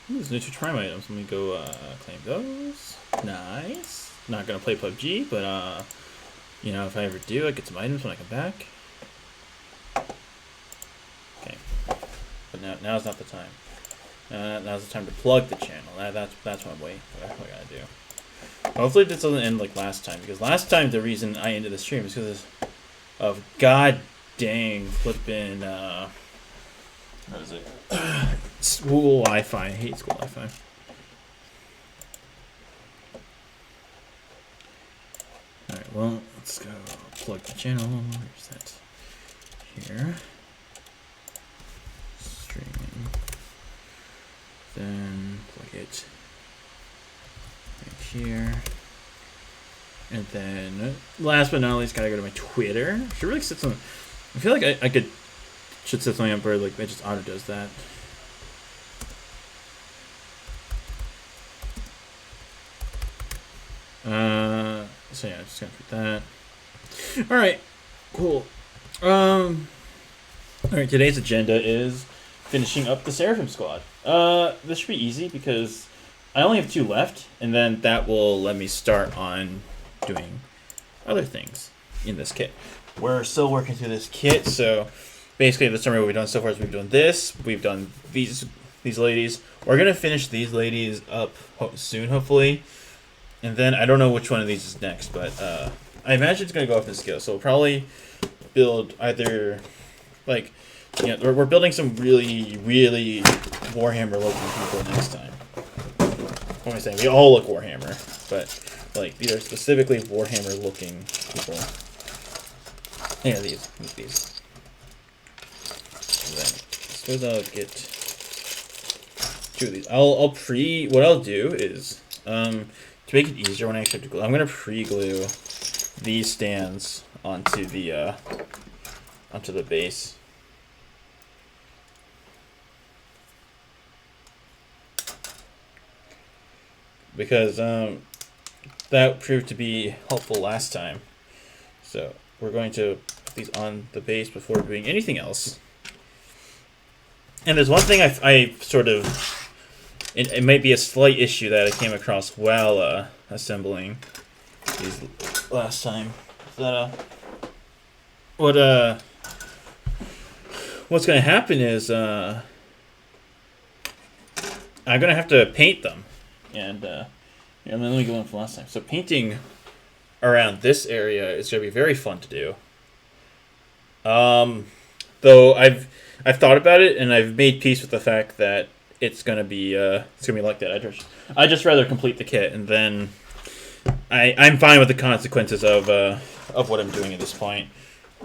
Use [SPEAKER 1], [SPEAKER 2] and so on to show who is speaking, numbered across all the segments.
[SPEAKER 1] There's new to try items. Let me go claim those. Nice. Not gonna play PUBG, but you know, if I ever do, I get some items when I come back. Okay, but now's not the time. Now's the time to plug the channel. That's what I'm waiting for. That's what I gotta do. Hopefully this doesn't end like last time, because last time the reason I ended the stream is because of god dang flipping what is it? School Wi-Fi. I hate school Wi-Fi. Alright, well, let's go plug the channel. Where's that? Here. Streaming. Then plug it right here. And then, last but not least, gotta go to my Twitter. Should really set some. I feel like I should set something up where like it just auto does that. So yeah, just gonna put that. All right, cool. All right, today's agenda is finishing up the Seraphim squad. This should be easy because I only have 2 left, and then that will let me start on doing other things in this kit. We're still working through this kit, so basically the summary what we've done so far is we've done this, we've done these ladies. We're gonna finish these ladies up soon, hopefully, and then I don't know which one of these is next, but I imagine it's gonna go off the skill. So we'll probably build either like, you know, we're building some really Warhammer looking people next time. What am I saying? We all look Warhammer, but like these are specifically Warhammer looking people. Yeah, these. And then I suppose I'll get 2 of these. What I'll do is to make it easier when I actually have to glue, I'm gonna pre-glue these stands onto the base. Because that proved to be helpful last time. So we're going to put these on the base before doing anything else. And there's one thing I sort of, it might be a slight issue that I came across while assembling these last time. That what's going to happen is I'm going to have to paint them. And let me go on from last time. So painting around this area is going to be very fun to do. Though I've thought about it and I've made peace with the fact that it's going to be like that. I just rather complete the kit, and then I'm fine with the consequences of what I'm doing at this point.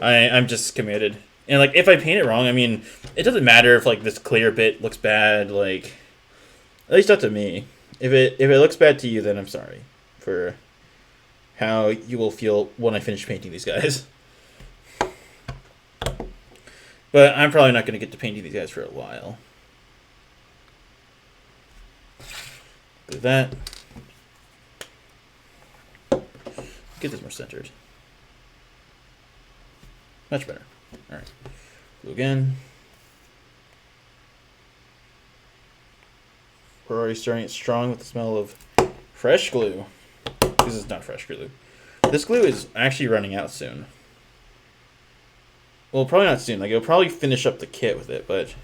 [SPEAKER 1] I'm just committed. And like if I paint it wrong, I mean, it doesn't matter if like this clear bit looks bad, like at least not to me. If it looks bad to you, then I'm sorry for how you will feel when I finish painting these guys. But I'm probably not going to get to painting these guys for a while. Do that. Get this more centered. Much better. Alright. Glue again. We're already starting it strong with the smell of fresh glue. This is not fresh glue. This glue is actually running out soon. Well, probably not soon. Like, it'll probably finish up the kit with it, but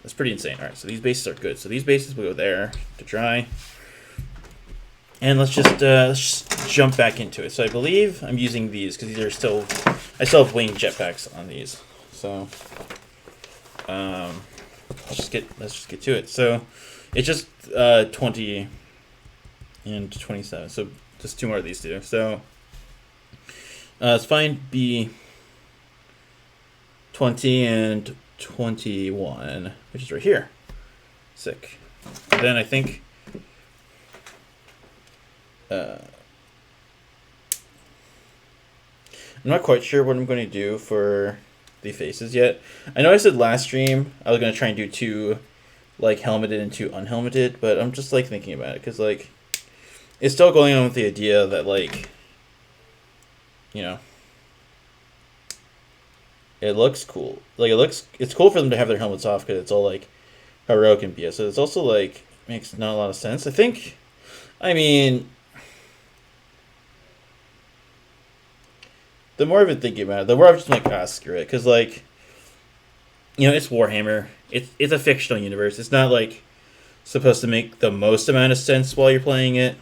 [SPEAKER 1] that's pretty insane. Alright, so these bases are good. So these bases will go there to dry. And let's just jump back into it. So I believe I'm using these because these are still, I still have winged jetpacks on these. So let's just get to it. So it's just 20 and 27. So just 2 more of these two. So let's find B 20 and 21, which is right here. Sick. And then I think I'm not quite sure what I'm going to do for the faces yet. I know I said last stream I was going to try and do 2 like helmeted and 2 unhelmeted, but I'm just like thinking about it because like it's still going on with the idea that like, you know, it looks cool. Like it's cool for them to have their helmets off because it's all like heroic and BS. So it's also like makes not a lot of sense. I mean, the more I've been thinking about it, the more I'm just like, screw it. Because, like, it's Warhammer. It's a fictional universe. It's not, like, supposed to make the most amount of sense while you're playing it.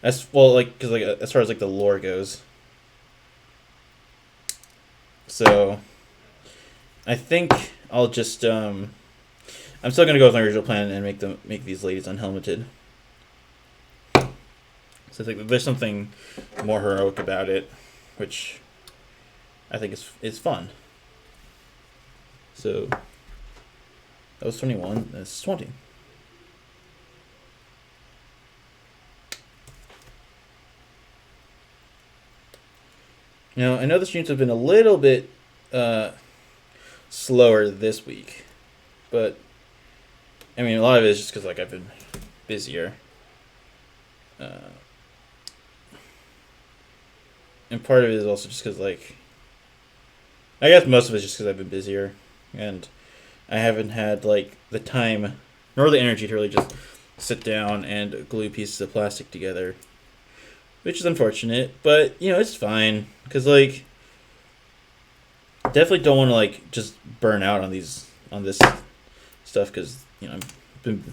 [SPEAKER 1] As far as, like, the lore goes. So, I think I'll just, I'm still going to go with my original plan and make these ladies unhelmeted. So I think there's something more heroic about it, which I think is fun. So that was 21. That's 20. Now I know the streams have been a little bit slower this week, but I mean a lot of it is just because like I've been busier. And part of it is also just because, like, I guess most of it is just because I've been busier. And I haven't had, like, the time nor the energy to really just sit down and glue pieces of plastic together. Which is unfortunate. But, it's fine. Because, like, definitely don't want to, like, just burn out on this stuff. Because, I'm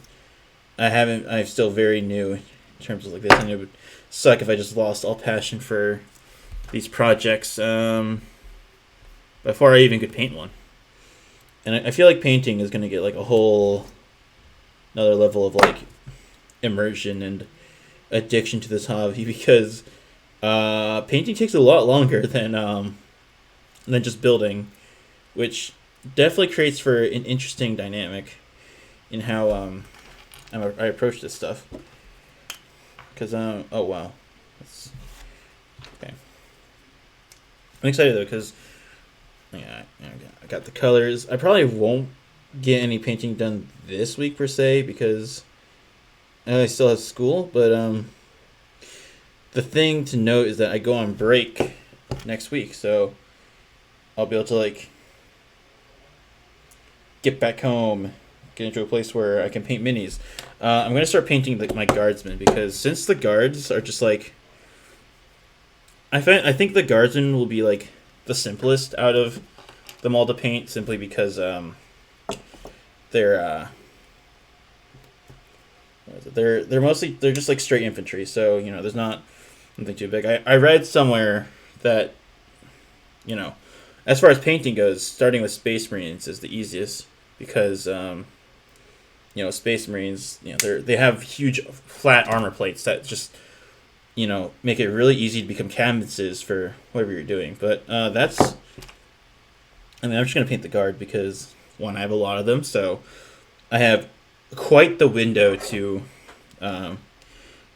[SPEAKER 1] still very new in terms of, like, this. And it would suck if I just lost all passion for these projects before I even could paint one. And I feel like painting is going to get like a whole another level of like immersion and addiction to this hobby because painting takes a lot longer than just building, which definitely creates for an interesting dynamic in how I approach this stuff. Because oh wow, that's okay. I'm excited though because I got the colors. I probably won't get any painting done this week per se because I still have school. But the thing to note is that I go on break next week, so I'll be able to like get back home, get into a place where I can paint minis. I'm gonna start painting like my guardsmen because since the guards are just like. I think the guardsmen will be like the simplest out of them all to paint simply because they're just like straight infantry, so there's not something too big. I read somewhere that as far as painting goes, starting with Space Marines is the easiest because Space Marines they have huge flat armor plates that just make it really easy to become canvases for whatever you're doing. But I'm just going to paint the guard because, one, I have a lot of them, so I have quite the window to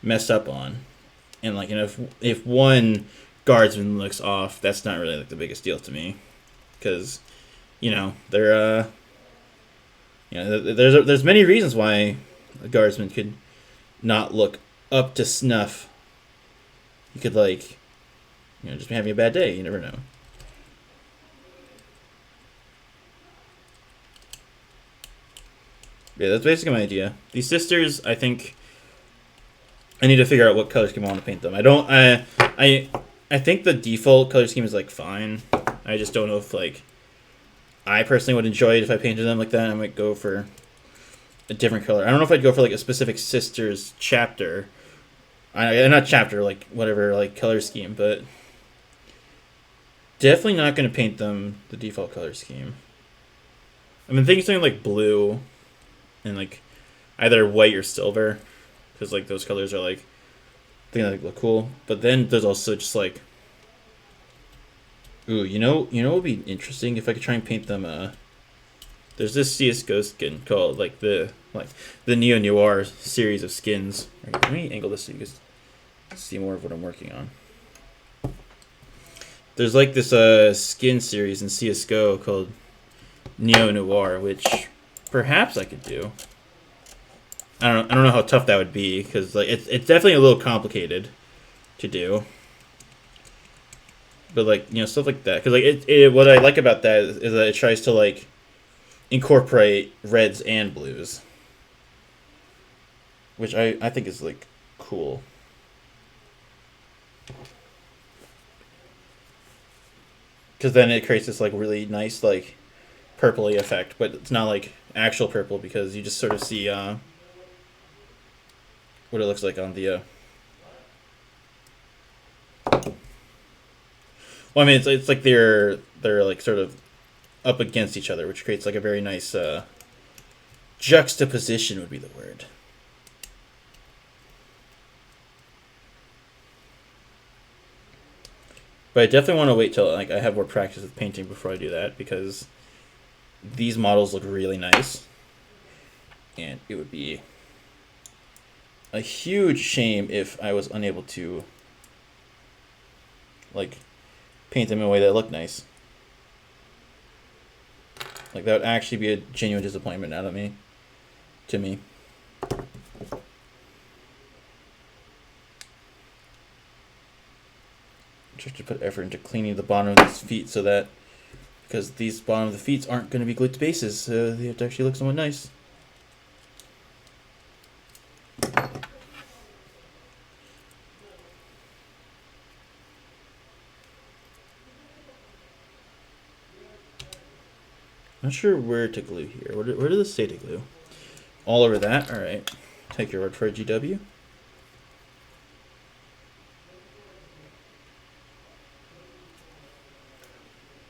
[SPEAKER 1] mess up on. And, like, if one guardsman looks off, that's not really, like, the biggest deal to me. Because, they're, there's many reasons why a guardsman could not look up to snuff. You could, like, just be having a bad day. You never know. Yeah, that's basically my idea. These sisters, I think I need to figure out what color scheme I want to paint them. I think the default color scheme is, like, fine. I just don't know if, like, I personally would enjoy it if I painted them like that. I might go for a different color. I don't know if I'd go for, like, a specific sisters chapter. Not chapter, like, whatever, like, color scheme, but definitely not going to paint them the default color scheme. I've been thinking something like blue and, like, either white or silver, because, like, those colors are, like, I think they look cool. But then there's also just, like, ooh, what would be interesting if I could try and paint them, there's this CSGO skin called, like, the Neo-Noir series of skins. Let me angle this so you guys see more of what I'm working on. There's, like, this skin series in CSGO called Neo-Noir, which perhaps I could do. I don't know how tough that would be, because, like, it's definitely a little complicated to do. But, like, stuff like that. Because, like, what I like about that is that it tries to, like, incorporate reds and blues. which I think is like cool. Because then it creates this like really nice like purpley effect, but it's not like actual purple because you just sort of see what it looks like on the. Well, I mean, it's like they're like sort of up against each other, which creates like a very nice juxtaposition would be the word. But I definitely want to wait till like I have more practice with painting before I do that because these models look really nice, and it would be a huge shame if I was unable to like paint them in a way that looked nice. Like that would actually be a genuine disappointment out of me, to me. Just to put effort into cleaning the bottom of these feet so that, because these bottom of the feet aren't going to be glued to bases, so they have to actually look somewhat nice. Not sure where to glue here. Where does this say to glue? All over that? Alright. Take your word for a GW.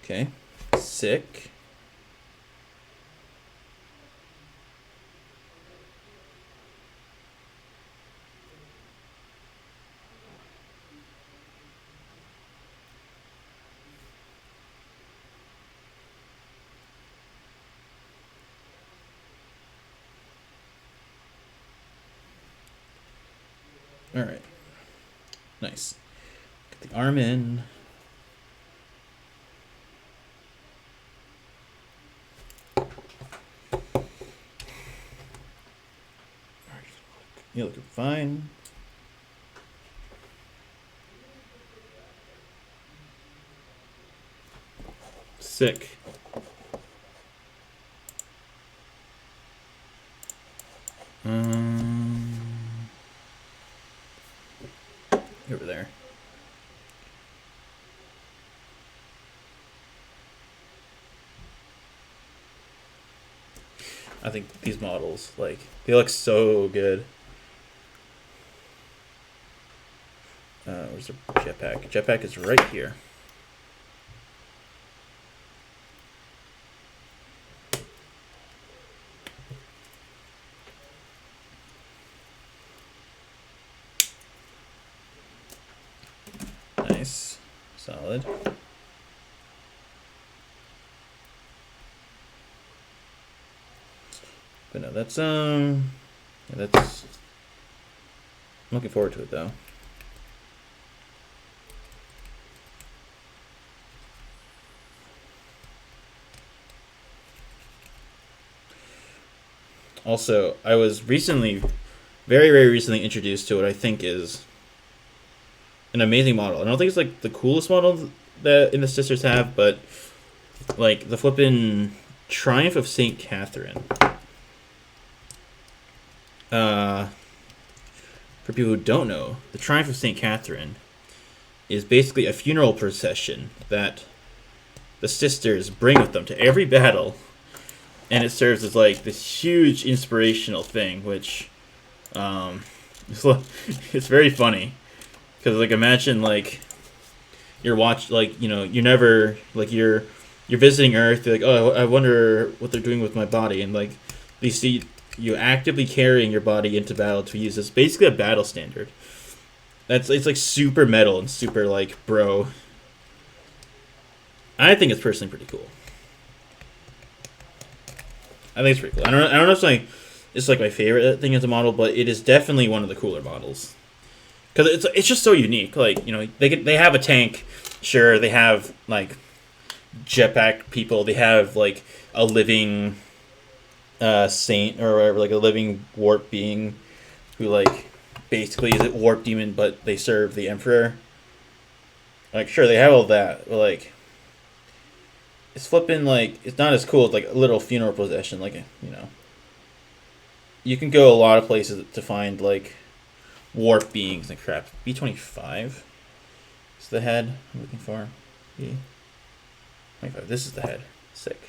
[SPEAKER 1] Okay. Sick. Alright. Nice. Get the arm in. You're looking fine. Sick. Over there. I think these models, like, they look so good. Where's the jetpack? Jetpack is right here. Nice. Solid. But no, that's I'm looking forward to it though. Also, I was recently, very, very recently introduced to what I think is an amazing model. I don't think it's like the coolest model that in the Sisters have, but like the flippin' Triumph of St. Catherine. For people who don't know, the Triumph of St. Catherine is basically a funeral procession that the sisters bring with them to every battle, and it serves as like this huge inspirational thing, which it's very funny because like imagine like you're you're never like you're visiting Earth, you're like, oh, I wonder what they're doing with my body, and like you see you actively carrying your body into battle to use this basically a battle standard. It's like super metal and super like bro. I think it's personally pretty cool. I think it's pretty cool. I don't know if it's like my favorite thing as a model, but it is definitely one of the cooler models because it's just so unique. Like they have a tank, sure, they have like jetpack people, they have like a living saint or whatever, like a living warp being who like basically is a warp demon, but they serve the emperor. Like sure, they have all that, but like it's flipping like it's not as cool as like a little funeral procession, like you can go a lot of places to find like warp beings and crap. B25 is the head I'm looking for. B25. This is the head. Sick.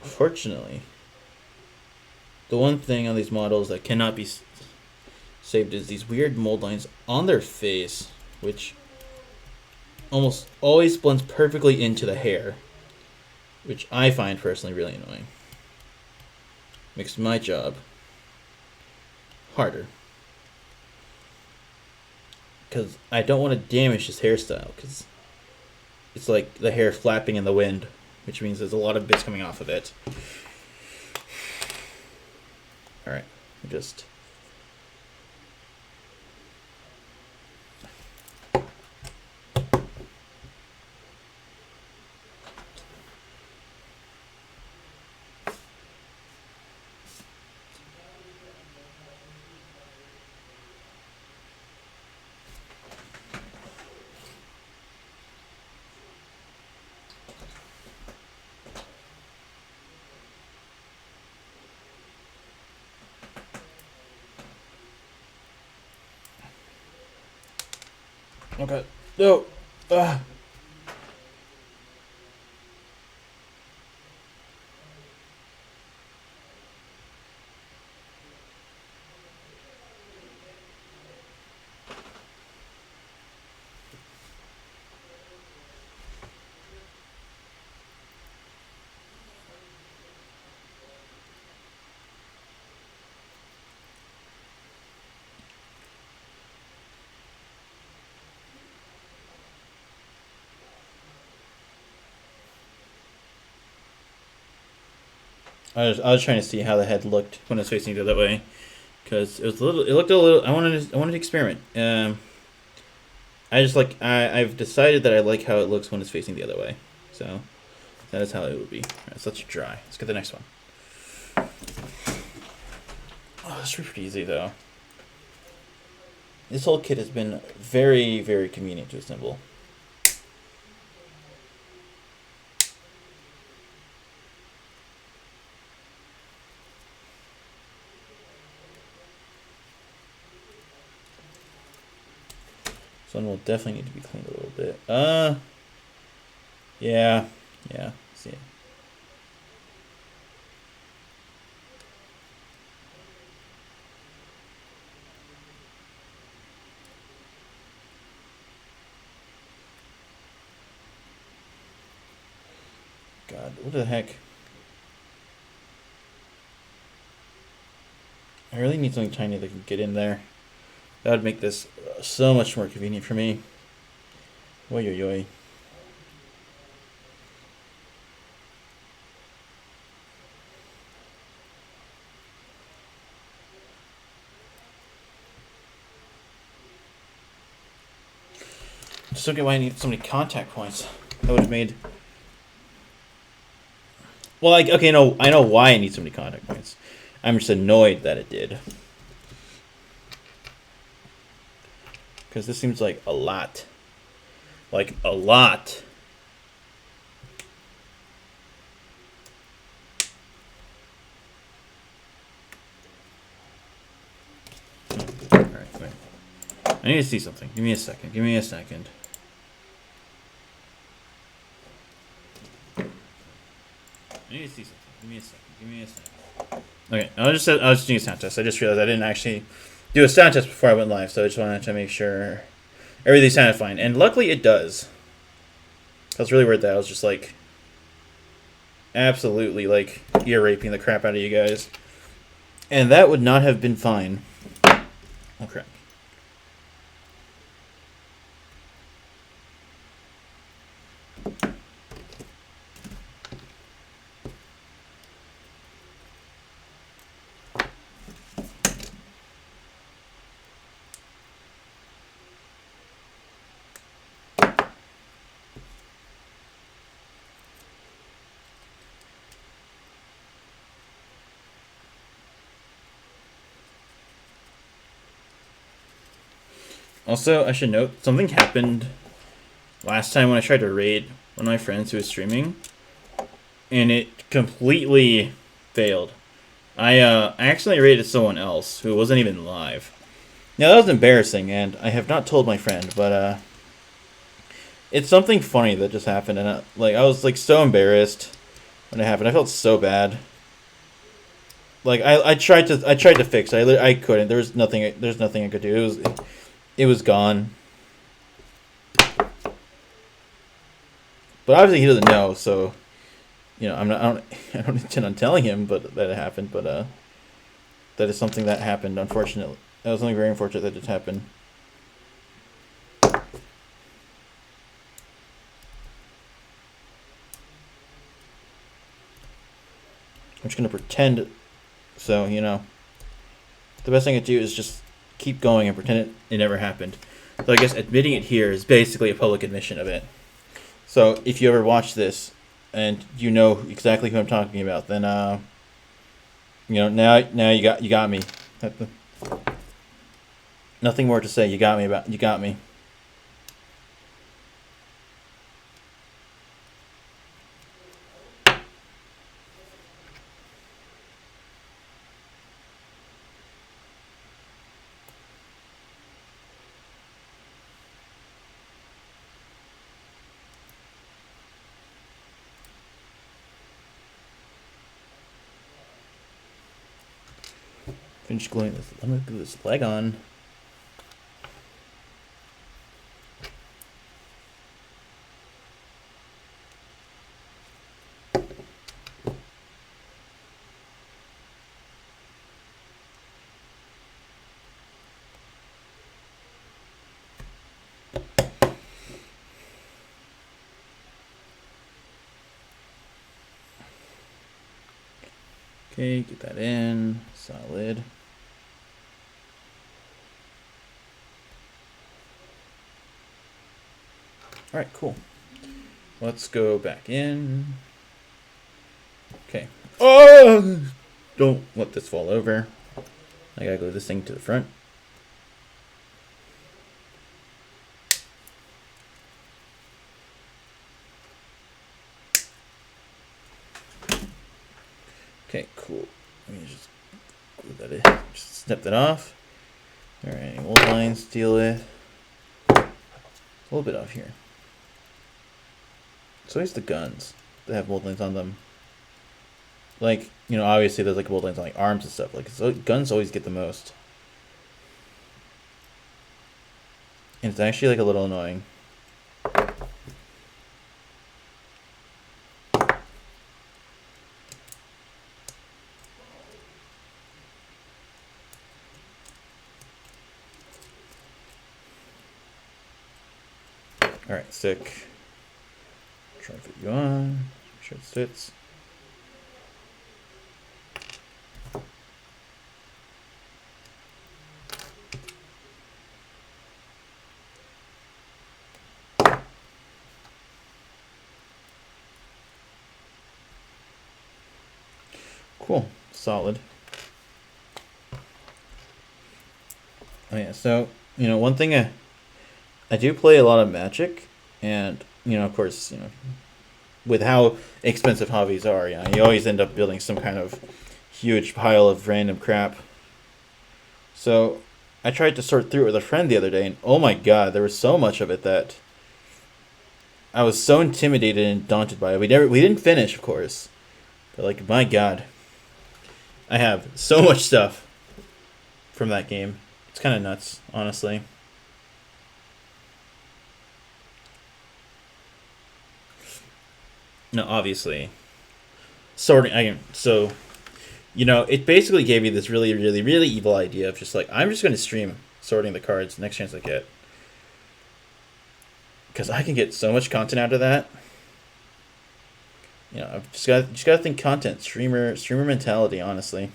[SPEAKER 1] Fortunately, the one thing on these models that cannot be saved is these weird mold lines on their face, which almost always blends perfectly into the hair, which I find personally really annoying. Makes my job harder. Because I don't want to damage his hairstyle, because it's like the hair flapping in the wind, which means there's a lot of bits coming off of it. Alright, just... Okay. No. I was trying to see how the head looked when it was facing the other way, because it looked a little. I wanted to experiment. I've decided that I like how it looks when it's facing the other way, so that is how it would be. Alright, so let's dry. Let's get the next one. Oh, this should be pretty easy though. This whole kit has been very, very convenient to assemble. This one will definitely need to be cleaned a little bit. Yeah. See it. God, what the heck? I really need something tiny that can get in there. That would make this so much more convenient for me. Oi, oi, oi. Just don't get why I need so many contact points. That would have made... Well, like, okay, no, I know why I need so many contact points. I'm just annoyed that it did. Because this seems like a lot. Like, a lot. Alright, wait. I need to see something. Give me a second. Give me a second. I need to see something. Give me a second. Give me a second. Okay, I was just doing a sound test. I just realized I didn't actually do a sound test before I went live, so I just wanted to make sure everything sounded fine. And luckily it does. I was really worried that I was just like absolutely like ear raping the crap out of you guys. And that would not have been fine. Oh crap. Also, I should note, something happened last time when I tried to raid one of my friends who was streaming, and it completely failed. I accidentally raided someone else who wasn't even live. Now, that was embarrassing, and I have not told my friend, but it's something funny that just happened, and I was like so embarrassed when it happened. I felt so bad. Like I tried to fix it. I couldn't. There's nothing I could do. It was gone. But obviously he doesn't know, so I don't intend on telling him, but that it happened. But that is something that happened. Unfortunately, that was something very unfortunate that just happened. I'm just gonna pretend. So the best thing to do is just keep going and pretend it never happened. So I guess admitting it here is basically a public admission of it. So if you ever watch this and you know exactly who I'm talking about, then now you got me. Nothing more to say. You got me. Finish gluing this. I'm gonna glue this leg on. Okay, get that in. Solid. Alright, cool. Let's go back in. Okay. Oh! Don't let this fall over. I gotta glue this thing to the front. Okay, cool. Let me just glue that in. Just snip that off. Alright, old lines, deal with. A little bit off here. So here's the guns that have mold lines on them. Like, obviously there's like mold lines on like arms and stuff. Like, so guns always get the most. And it's actually like a little annoying. Alright, sick. Try to fit you on. Make sure it fits. Cool. Solid. Oh yeah, so, one thing I do play a lot of Magic, and, of course, with how expensive hobbies are, you always end up building some kind of huge pile of random crap. So I tried to sort through it with a friend the other day, and oh my god, there was so much of it that I was so intimidated and daunted by it. We didn't finish, of course, but like, my god, I have so much stuff from that game. It's kind of nuts, honestly. No, obviously, sorting. It basically gave me this really, really, really evil idea of just like, I'm just going to stream sorting the cards next chance I get, because I can get so much content out of that. I've just got to think content, streamer mentality, honestly.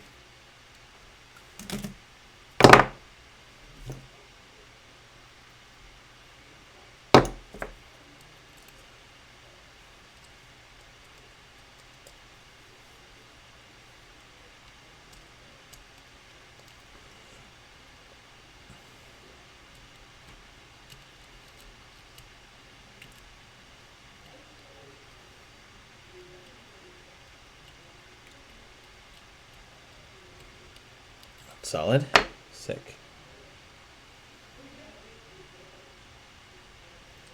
[SPEAKER 1] Solid. Sick.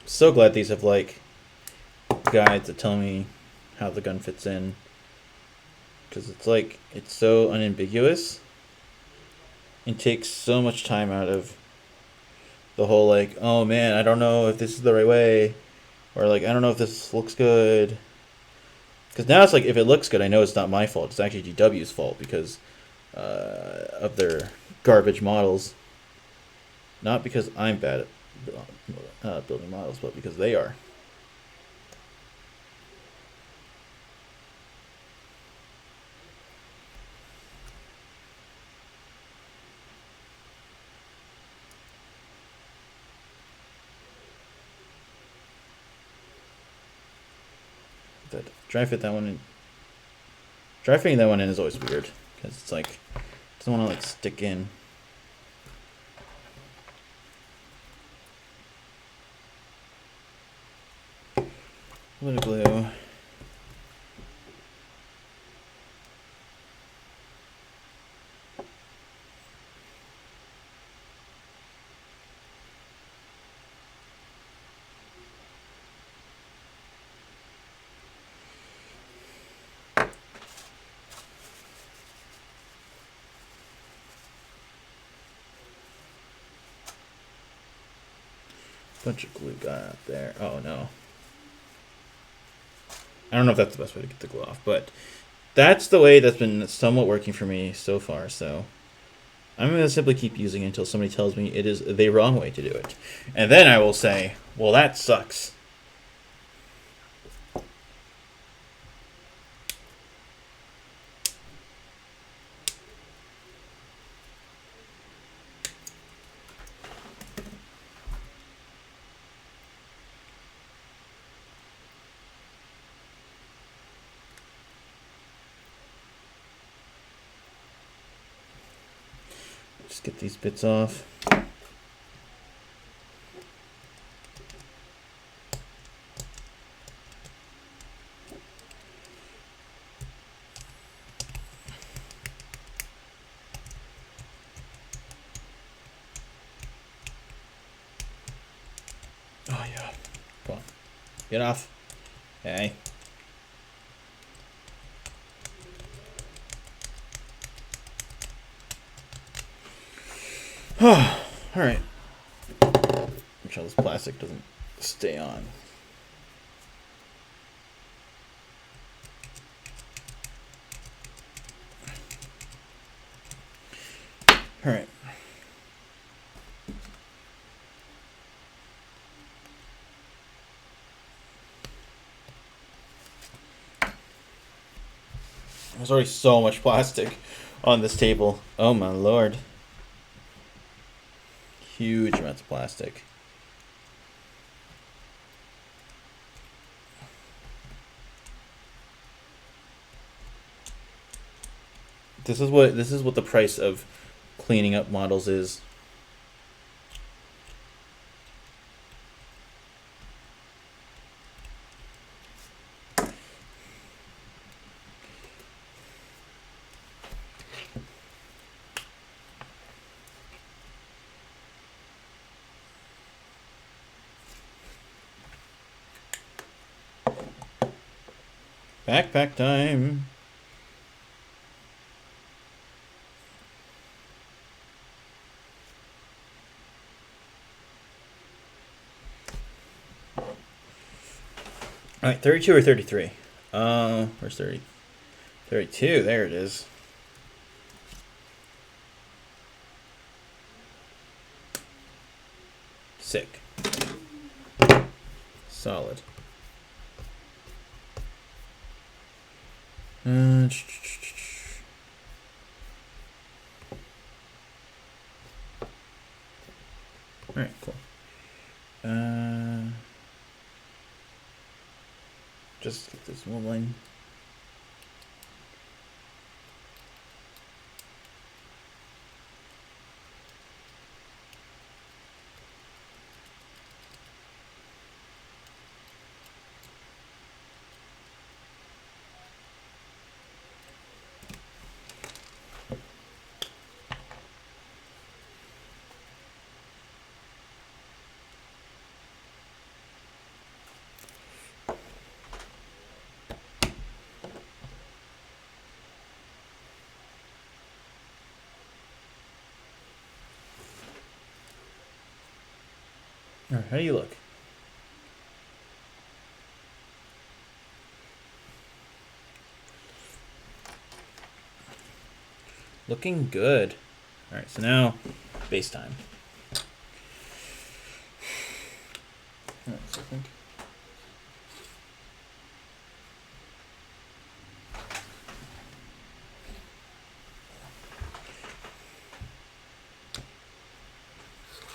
[SPEAKER 1] So glad these have like guides that tell me how the gun fits in, because it's like it's so unambiguous. It takes so much time out of the whole like, oh man, I don't know if this is the right way, or like I don't know if this looks good. Because now it's like if it looks good, I know it's not my fault. It's actually GW's fault because of their garbage models. Not because I'm bad at building models, but because they are. That dry fit that one in. Dry fitting that one in is always weird because it's like it doesn't want to like stick in. A little glue. Bunch of glue got out there. Oh no. I don't know if that's the best way to get the glue off, but that's the way that's been somewhat working for me so far, so I'm going to simply keep using it until somebody tells me it is the wrong way to do it. And then I will say, well, that sucks. Just get these bits off. Oh yeah. Come on. Get off. Okay. Oh, all right. Make sure this plastic doesn't stay on. All right. There's already so much plastic on this table. Oh my lord. Huge amounts of plastic. This is what the price of cleaning up models is. Backpack time. All right, 32 or 33? Where's 30? 32, there it is. Sick. Solid. All right, cool. Just get this wobbling. All right, how do you look? Looking good. All right, so now base time. All right, so I think.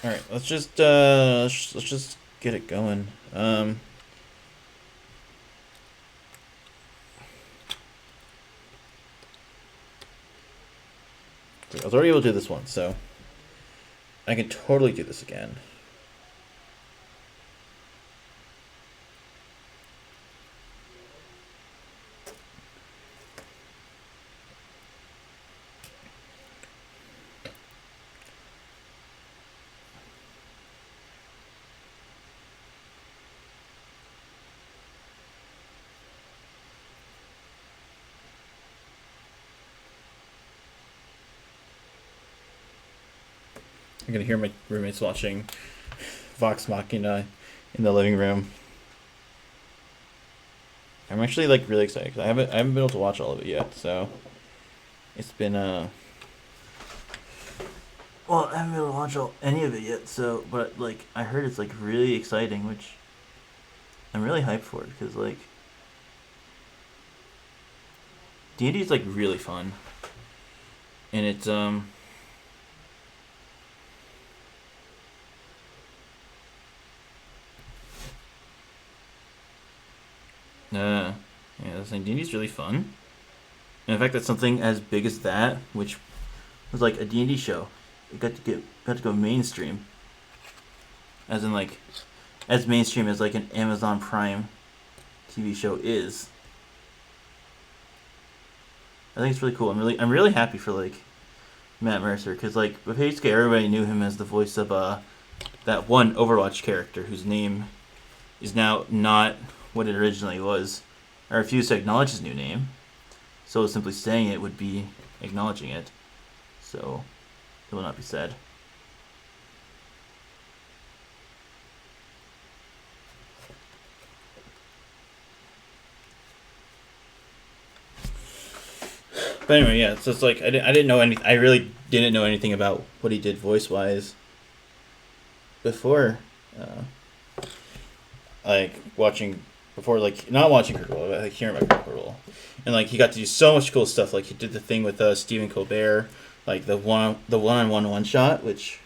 [SPEAKER 1] All right, let's just get it going. I was already able to do this once, so I can totally do this again. I'm gonna hear my roommates watching Vox Machina in the living room. I'm actually like really excited because I haven't been able to watch all of it yet, so it's been well, I haven't been able to watch any of it yet, so but like I heard it's like really exciting, which I'm really hyped for it because like D&D is like really fun, and it's yeah, this D&D is really fun. And in fact, that's something as big as that, which was like a D&D show. It got to go mainstream, as in like as mainstream as like an Amazon Prime TV show is. I think it's really cool. I'm really happy for like Matt Mercer because like basically everybody knew him as the voice of that one Overwatch character whose name is now not what it originally was. I refuse to acknowledge his new name, so simply saying it would be acknowledging it. So it will not be said. But anyway, yeah. So it's like I didn't know anything. I really didn't know anything about what he did voice wise before, like watching before, like not watching Critical Role, but like hearing about Critical Role, and like he got to do so much cool stuff. Like he did the thing with Stephen Colbert, like the one shot, which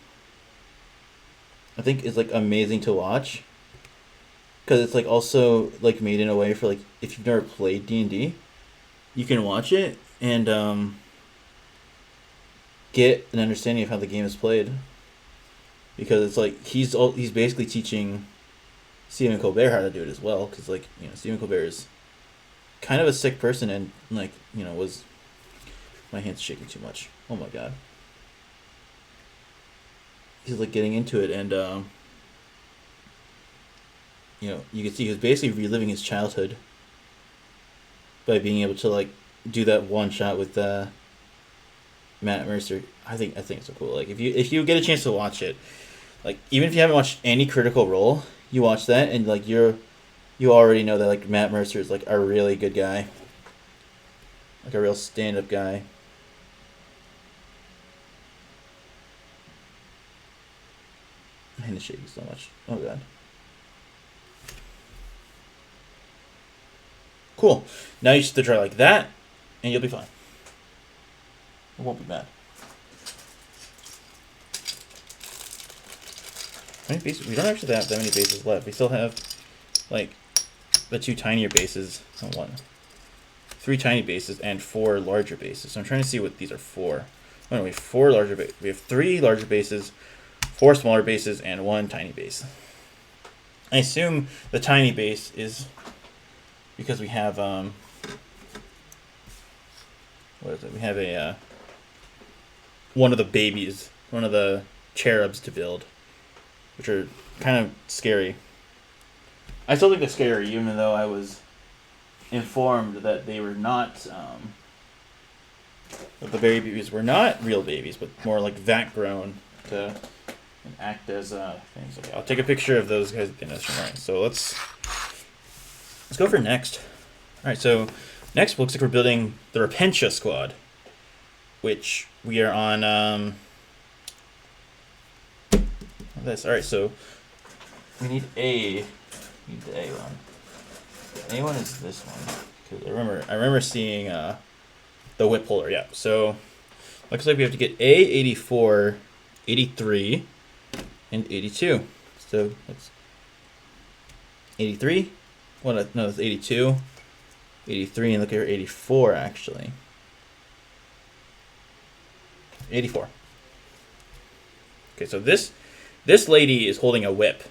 [SPEAKER 1] I think is like amazing to watch. Because it's like also like made in a way for like if you've never played D&D, you can watch it and get an understanding of how the game is played. Because it's like he's basically teaching Stephen Colbert how to do it as well. Because like Stephen Colbert is kind of a sick person and like was my hand's shaking too much. Oh my god. He's like getting into it and you can see he was basically reliving his childhood by being able to like do that one shot with Matt Mercer. I think it's so cool. Like if you get a chance to watch it, like even if you haven't watched any Critical Role, you watch that and like you already know that like Matt Mercer is like a really good guy, like a real stand-up guy. My hand is shaking so much. Oh god. Cool. Now you just have to try like that, and you'll be fine. It won't be bad. How many bases? We don't actually have that many bases left. We still have, like, the two tinier bases. Oh, one. 3 tiny bases and 4 larger bases. So I'm trying to see what these are for. Oh, no, we have 4 larger bases. We have 3 larger bases, 4 smaller bases, and 1 tiny base. I assume the tiny base is because we have what is it? We have a one of the babies, one of the cherubs to build, which are kind of scary. I still think they're scary, even though I was informed that they were not that the babies were not real babies, but more like vat grown to and act as things. Okay, I'll take a picture of those guys in this. All right, so let's go for next. All right, so next looks like we're building the Repentia squad, which we are on. This. All right, so we need the A one. A one is this one. Cause I remember seeing the whip holder. Yeah. So looks like we have to get A 84, 83, and 82. So that's 83. What? No, that's 82, 83, and look here, 84 actually. 84. Okay, so this lady is holding a whip.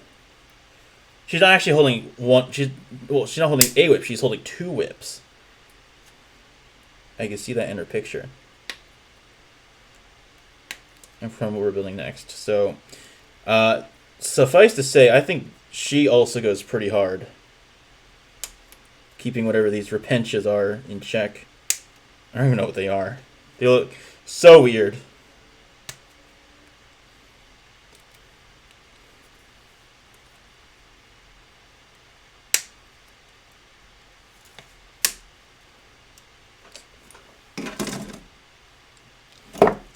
[SPEAKER 1] She's not actually holding one. She's not holding a whip. She's holding two whips. I can see that in her picture. And from what we're building next. So, suffice to say, I think she also goes pretty hard, keeping whatever these Repentias are in check. I don't even know what they are. They look so weird.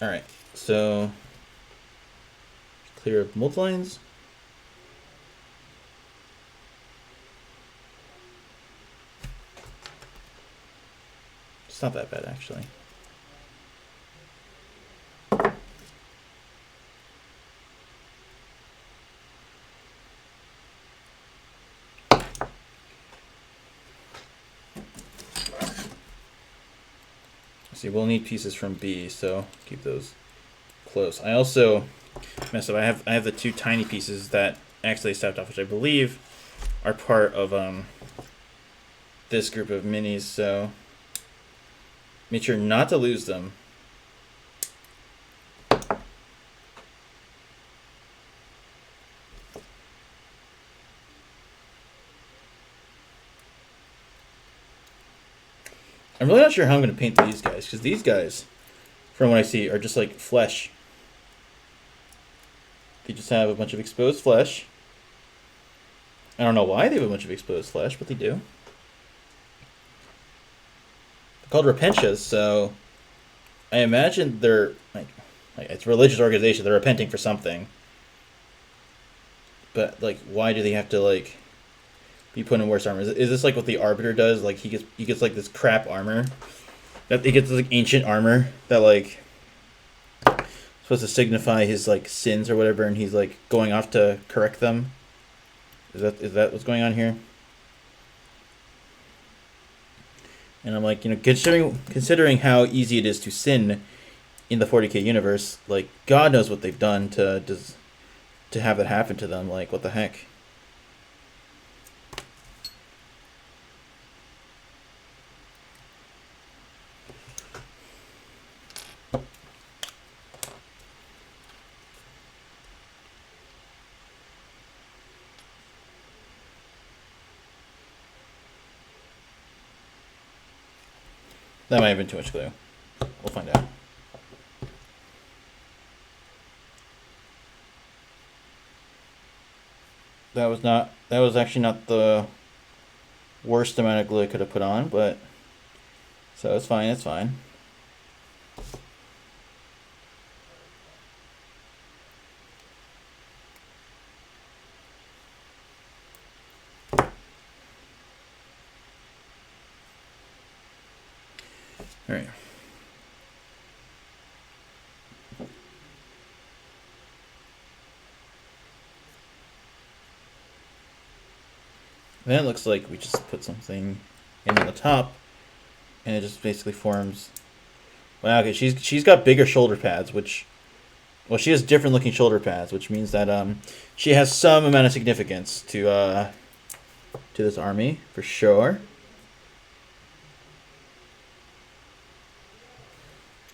[SPEAKER 1] Alright, so clear up multilines. It's not that bad actually. See, we'll need pieces from B, so keep those close. I also messed up. I have the two tiny pieces that actually stepped off, which I believe are part of this group of minis. So make sure not to lose them. I'm really not sure how I'm going to paint these guys, because these guys, from what I see, are just like flesh. They just have a bunch of exposed flesh. I don't know why they have a bunch of exposed flesh, but they do. They're called Repentias, so I imagine they're like it's a religious organization. They're repenting for something. But like, why do they have to like be put in worse armor? Is this like what the Arbiter does? Like he gets like this crap armor. That he gets this, like ancient armor that like supposed to signify his like sins or whatever, and he's like going off to correct them. Is that what's going on here? And I'm like, considering how easy it is to sin in the 40K universe, like God knows what they've done to have that happen to them. Like, what the heck? That might have been too much glue. We'll find out. That was actually not the worst amount of glue I could have put on, but so it's fine, it's fine. All right. Then it looks like we just put something in on the top, and it just basically forms. Well, okay, she's got bigger shoulder pads, which, well, she has different looking shoulder pads, which means that she has some amount of significance to this army for sure.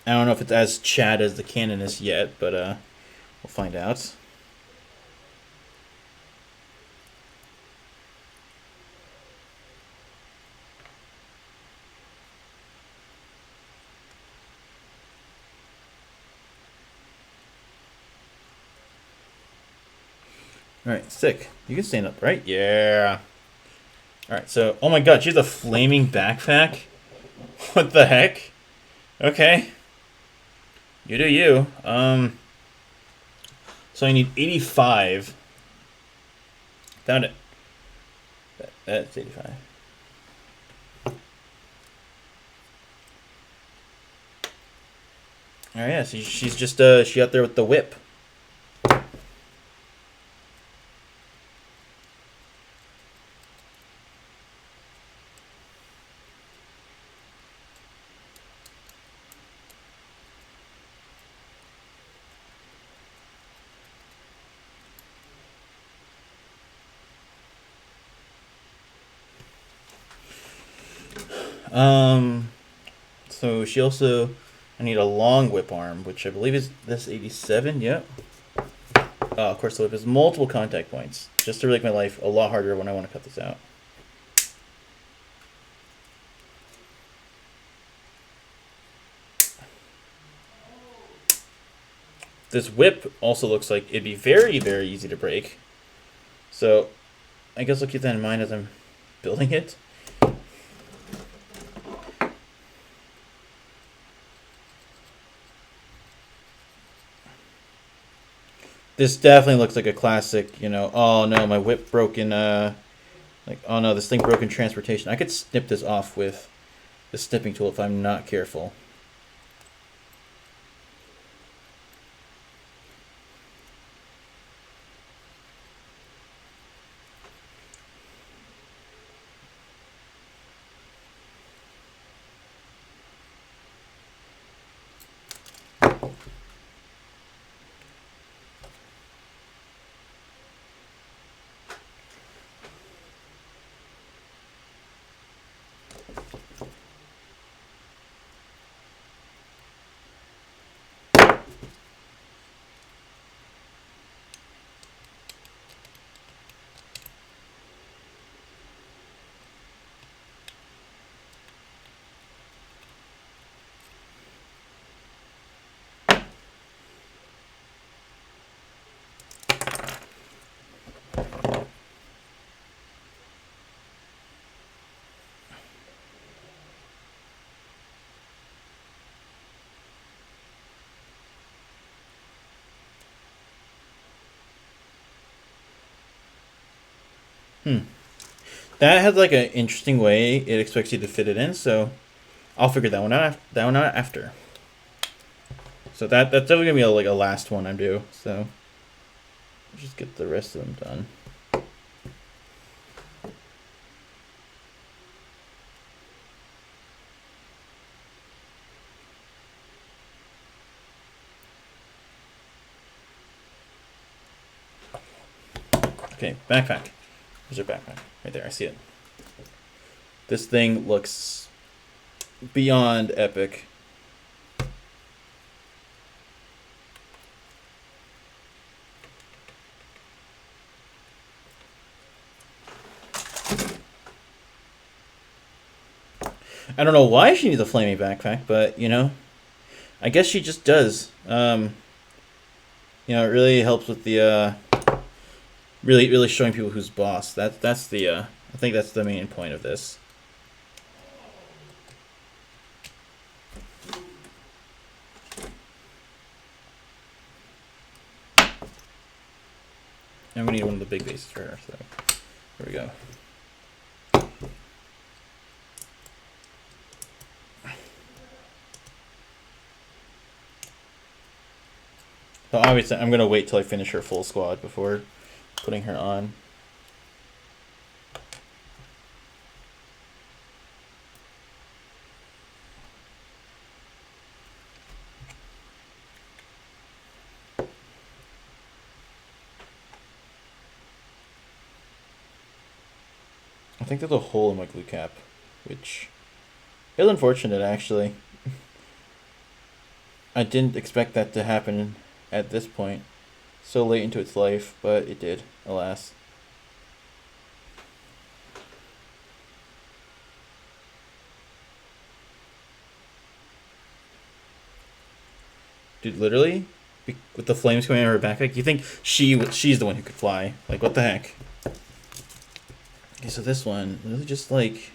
[SPEAKER 1] I don't know if it's as Chad as the cannon is yet, but we'll find out. All right, sick. You can stand up, right? Yeah. All right, so oh my god, she has a flaming backpack. What the heck? Okay. You do you. So I need 85. Found it. That's 85. Oh yeah, so she's just she out there with the whip. So she also, I need a long whip arm, which I believe is this 87. Yep. Of course, the whip has multiple contact points, just to make my life a lot harder when I want to cut this out. This whip also looks like it'd be very, very easy to break. So I guess I'll keep that in mind as I'm building it. This definitely looks like a classic, you know, oh no, my whip broke in, like, oh no, this thing broke in transportation. I could snip this off with the snipping tool if I'm not careful. That has like an interesting way it expects you to fit it in, so I'll figure that one out. That one out after. So that's definitely gonna be like a last one I'm due. So just get the rest of them done. Okay, backpack. There's your backpack. Right there, I see it. This thing looks beyond epic. I don't know why she needs a flaming backpack, but, you know, I guess she just does. You know, it really helps with the, really showing people who's boss. That's the, I think that's the main point of this. And we need one of the big bases for her, so there we go. So obviously, I'm gonna wait till I finish her full squad before putting her on. I think there's a hole in my glue cap, which is unfortunate actually. I didn't expect that to happen at this point, so late into its life, but it did, alas. Dude, literally, with the flames coming out of her backpack. You think she's the one who could fly? Like, what the heck? Okay, so this one really just like.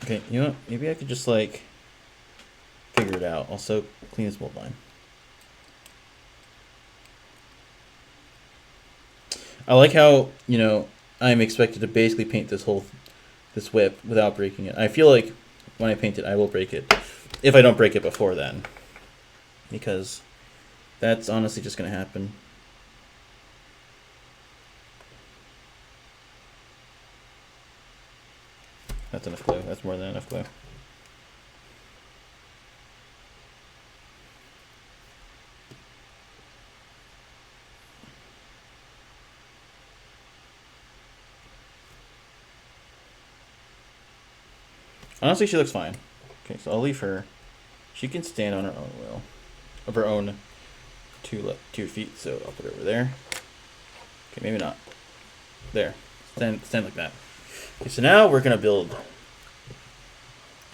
[SPEAKER 1] Okay, you know what? Maybe I could just like figure it out. Also, clean this mold line. I like how, you know, I'm expected to basically paint this whip without breaking it. I feel like when I paint it, I will break it. If I don't break it before then. Because that's honestly just going to happen. That's enough glue. That's more than enough glue. Honestly, she looks fine. Okay, so I'll leave her. She can stand on her own will. Of her own 2 feet, so I'll put her over there. Okay, maybe not. There. Stand like that. Okay, so now we're going to build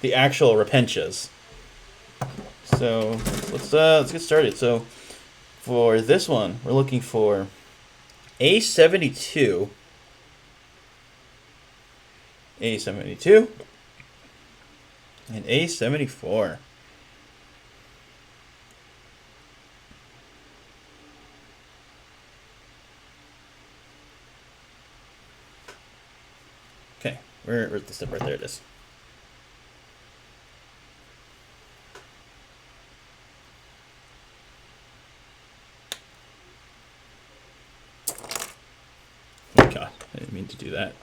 [SPEAKER 1] the actual repenches. So let's get started. So for this one, we're looking for A72, A72, and A74. Okay, where's the step right there? It is. Oh my god, I didn't mean to do that.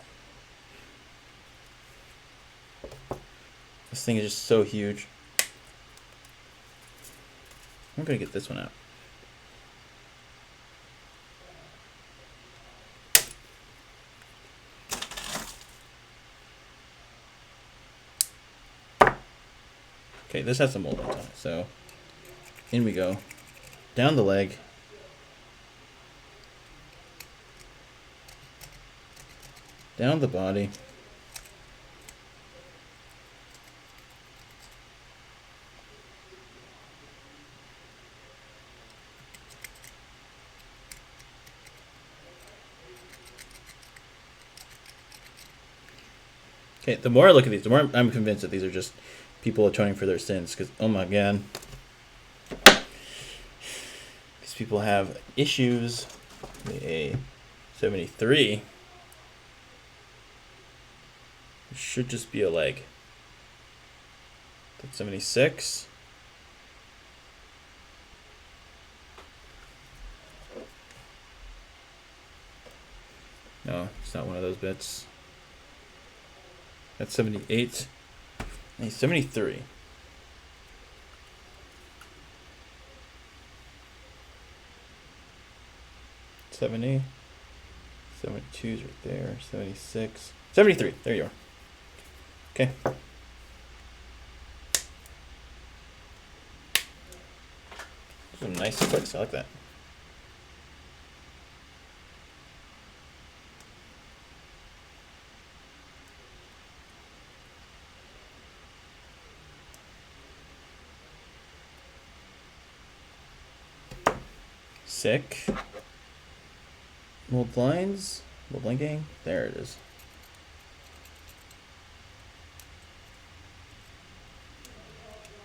[SPEAKER 1] This thing is just so huge. I'm gonna get this one out. Okay, this has some mold on it, so in we go. Down the leg. Down the body. Okay, the more I look at these, the more I'm convinced that these are just people atoning for their sins. Because, oh my god. These people have issues. The A73. It should just be a leg. That's 76. No, it's not one of those bits. That's 78. And 73. $70. 72's right there. 76. 73. There you are. Okay. Some nice clicks. I like that. Sick. Mold blinds. Mold blinking. There it is.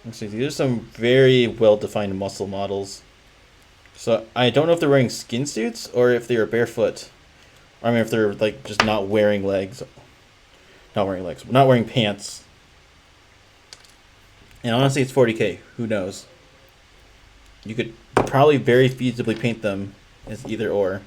[SPEAKER 1] Let's see. These are some very well-defined muscle models. So I don't know if they're wearing skin suits or if they are barefoot. I mean, if they're like just not wearing legs. Not wearing pants. And honestly, it's 40K. Who knows? You could probably very feasibly paint them as either or.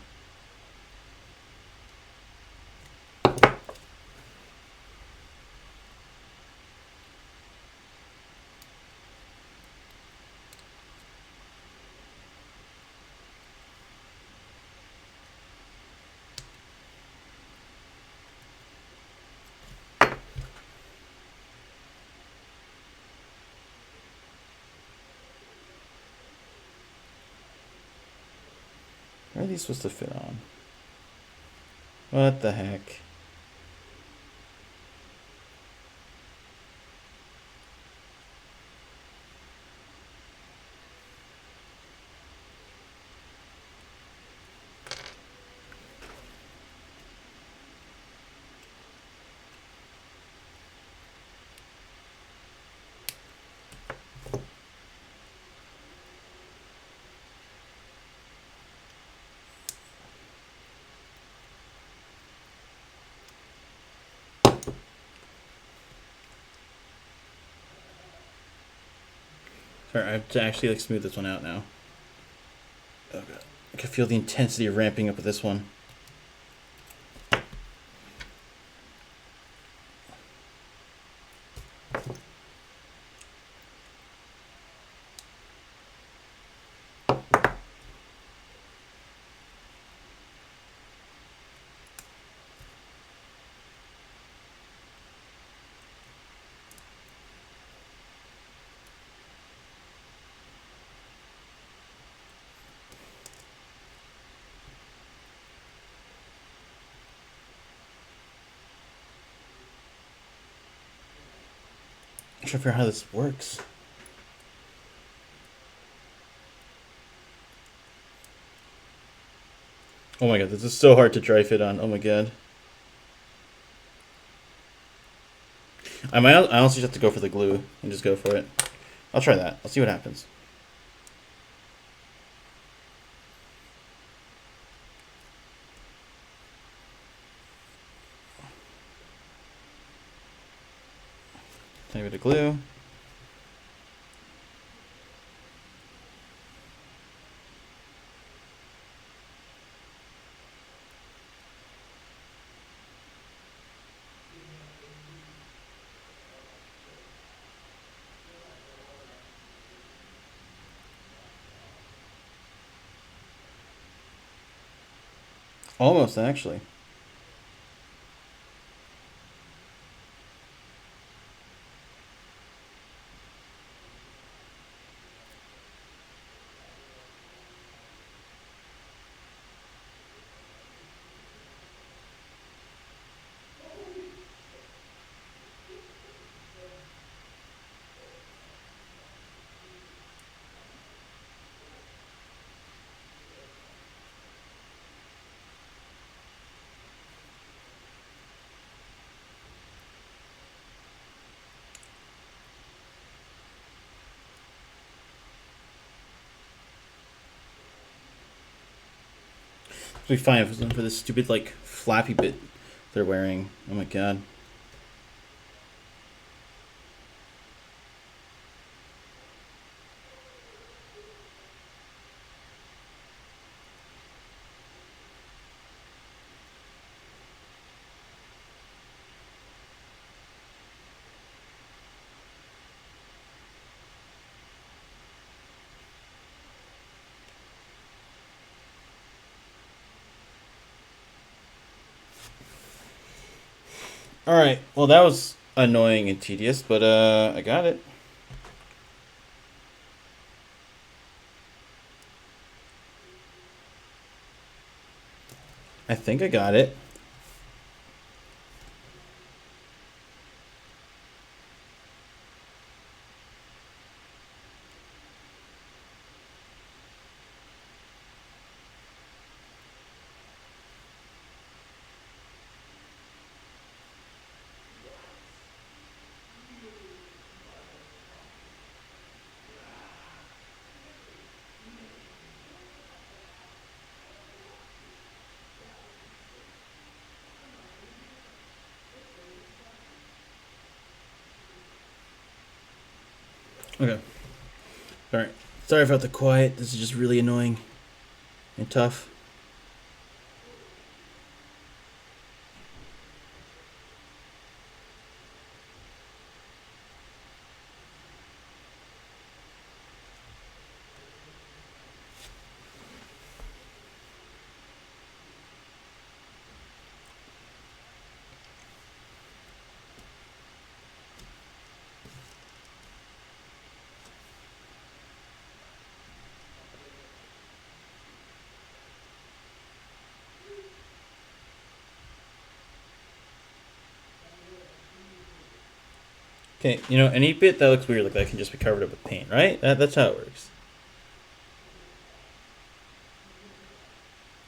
[SPEAKER 1] Where are these supposed to fit on? What the heck? Sorry, I have to actually like smooth this one out now. Oh god. I can feel the intensity ramping up with this one. I'm trying to figure out how this works. Oh my god, this is so hard to dry fit on. Oh my god. I honestly just have to go for the glue and just go for it. I'll try that. I'll see what happens. Tiny bit of glue. Almost, actually. It'd be fine if it wasn't for this stupid, like, flappy bit they're wearing. Oh my god. Alright, well that was annoying and tedious, but I got it. I think I got it. Okay. Alright. Sorry about the quiet. This is just really annoying and tough. Okay, you know, any bit that looks weird like that can just be covered up with paint, right? That's how it works.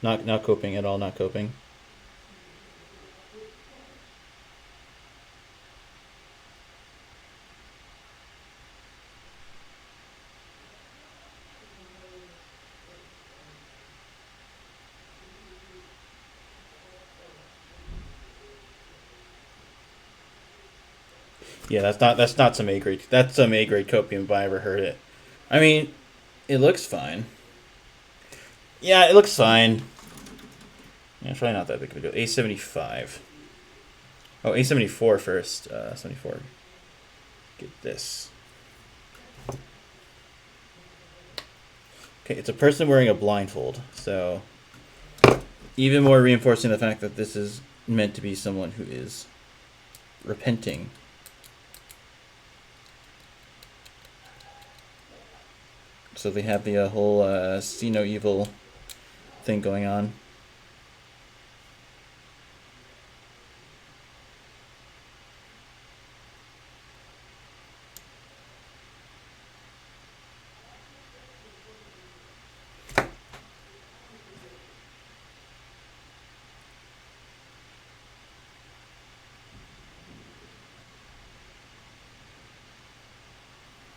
[SPEAKER 1] Not coping at all, not coping. Yeah, that's not some A grade. That's some A grade copium if I ever heard it. I mean, it looks fine. Yeah, it looks fine. Yeah, it's probably not that big of a deal. A75. Oh, A74 first. 74. Get this. Okay, it's a person wearing a blindfold, so even more reinforcing the fact that this is meant to be someone who is repenting. So they have the whole see no evil thing going on.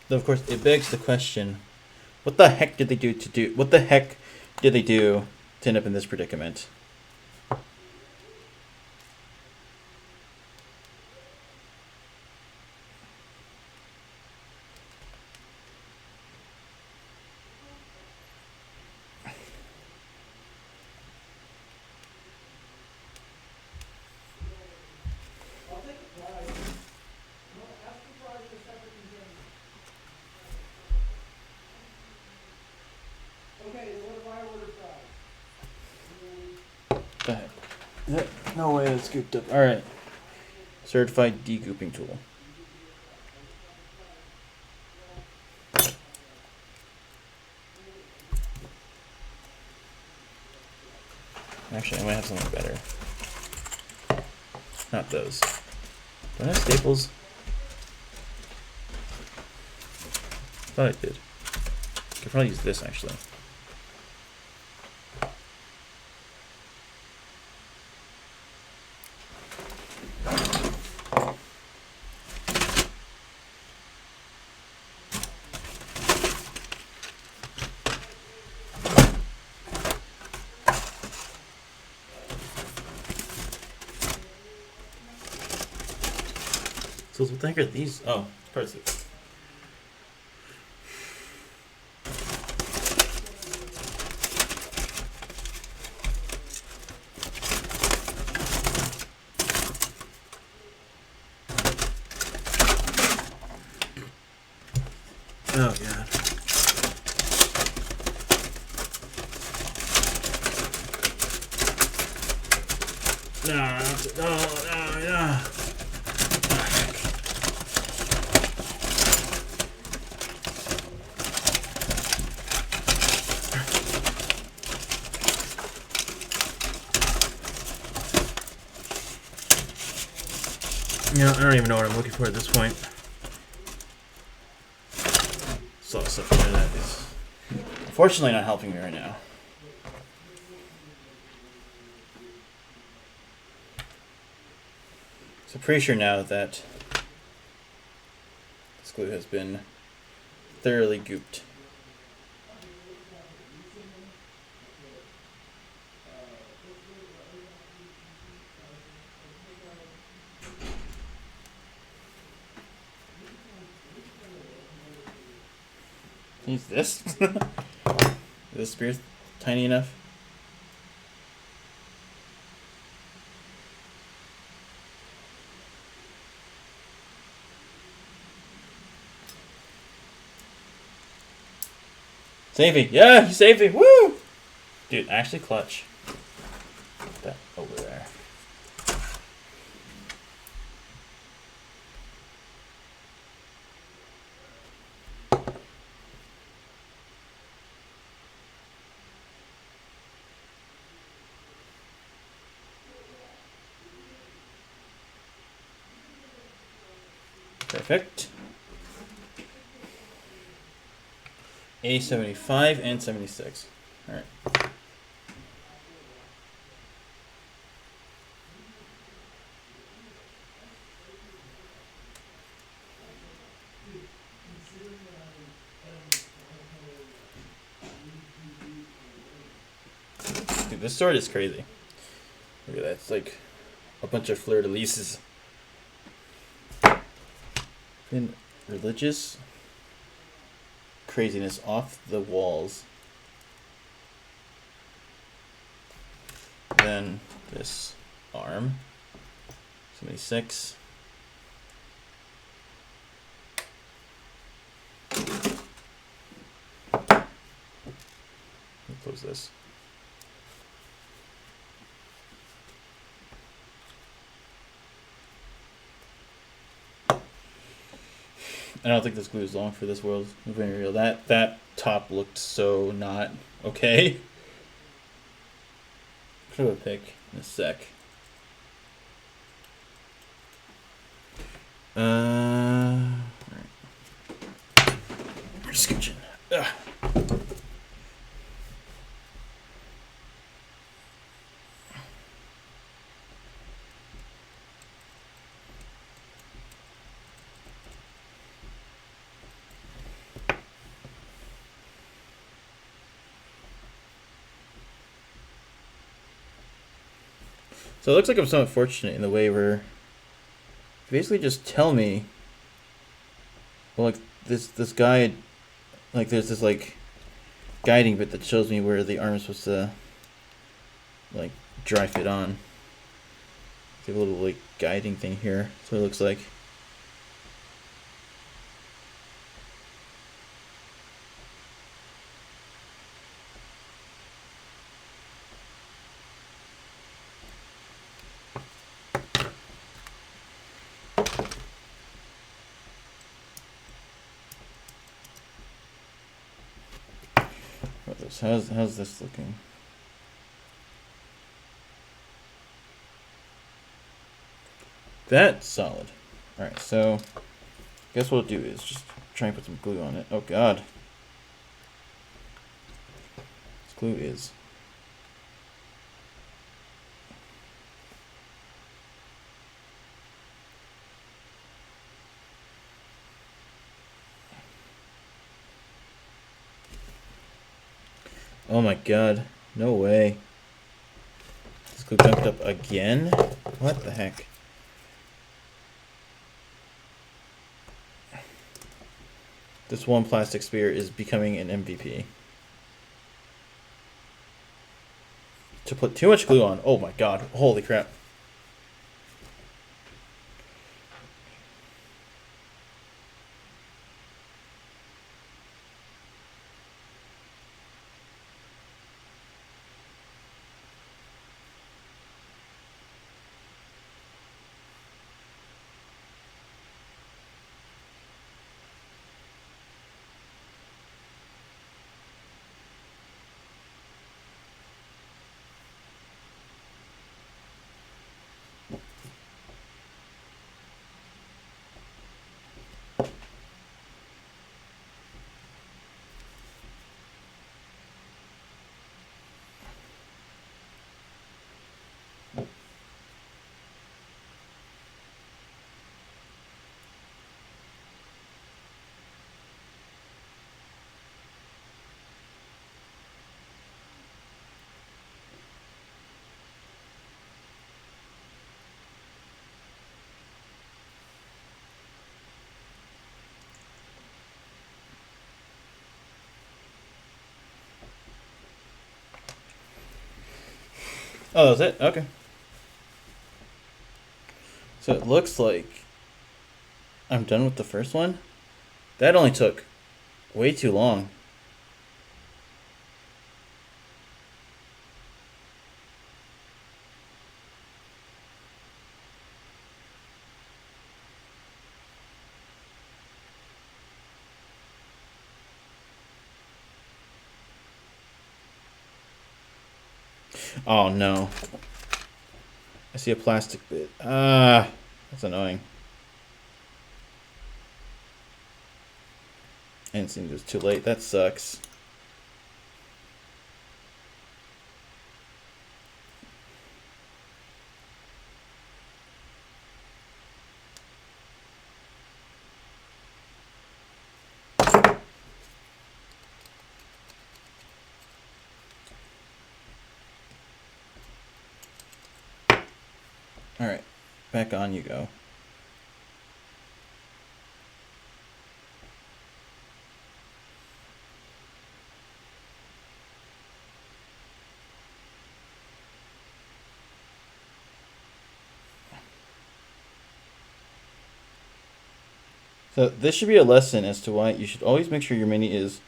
[SPEAKER 1] Though of course it begs the question, what the heck did they do what the heck did they do to end up in this predicament? The heck? No way that's scooped up. Alright. Certified degooping tool. Actually, I might have something better. Not those. Do I have staples? Thought I did. Could probably use this actually. So what the heck are these? Oh, parts of it. Oh god. No. Yeah, I don't even know what I'm looking for at this point. It's a lot of stuff there that is unfortunately not helping me right now. So pretty sure now that this glue has been thoroughly gooped. Use this? Is this spear tiny enough? Save me! Yeah, you saved me! Woo! Dude, actually clutch. Put that over there. Perfect. A75 and 76. All right. Dude, this sword is crazy. Look at that. It's like a bunch of fleur-de-lises. And religious craziness off the walls. Then this arm. 76. Close this. I don't think this glue is long for this world. If I'm real, that top looked so not okay. Put a pick in a sec. Alright. We're just scooching. Ugh. So it looks like I'm somewhat fortunate in the way where basically just tell me, well, like this guide, like there's this like guiding bit that shows me where the arm is supposed to like dry fit on. They have a little like guiding thing here. So it looks like. How's this looking? That's solid. Alright, so I guess what we'll do is just try and put some glue on it. Oh god. This glue is oh my god, no way. This glue jumped up again? What the heck? This one plastic spear is becoming an MVP. To put too much glue on, oh my god, holy crap. Oh, that was it? Okay. So it looks like I'm done with the first one. That only took way too long. Oh no. I see a plastic bit. Ah, that's annoying. And it seems it's too late. That sucks. Alright, back on you go. So this should be a lesson as to why you should always make sure your mini is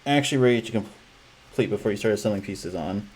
[SPEAKER 1] actually ready to complete before you start assembling pieces on.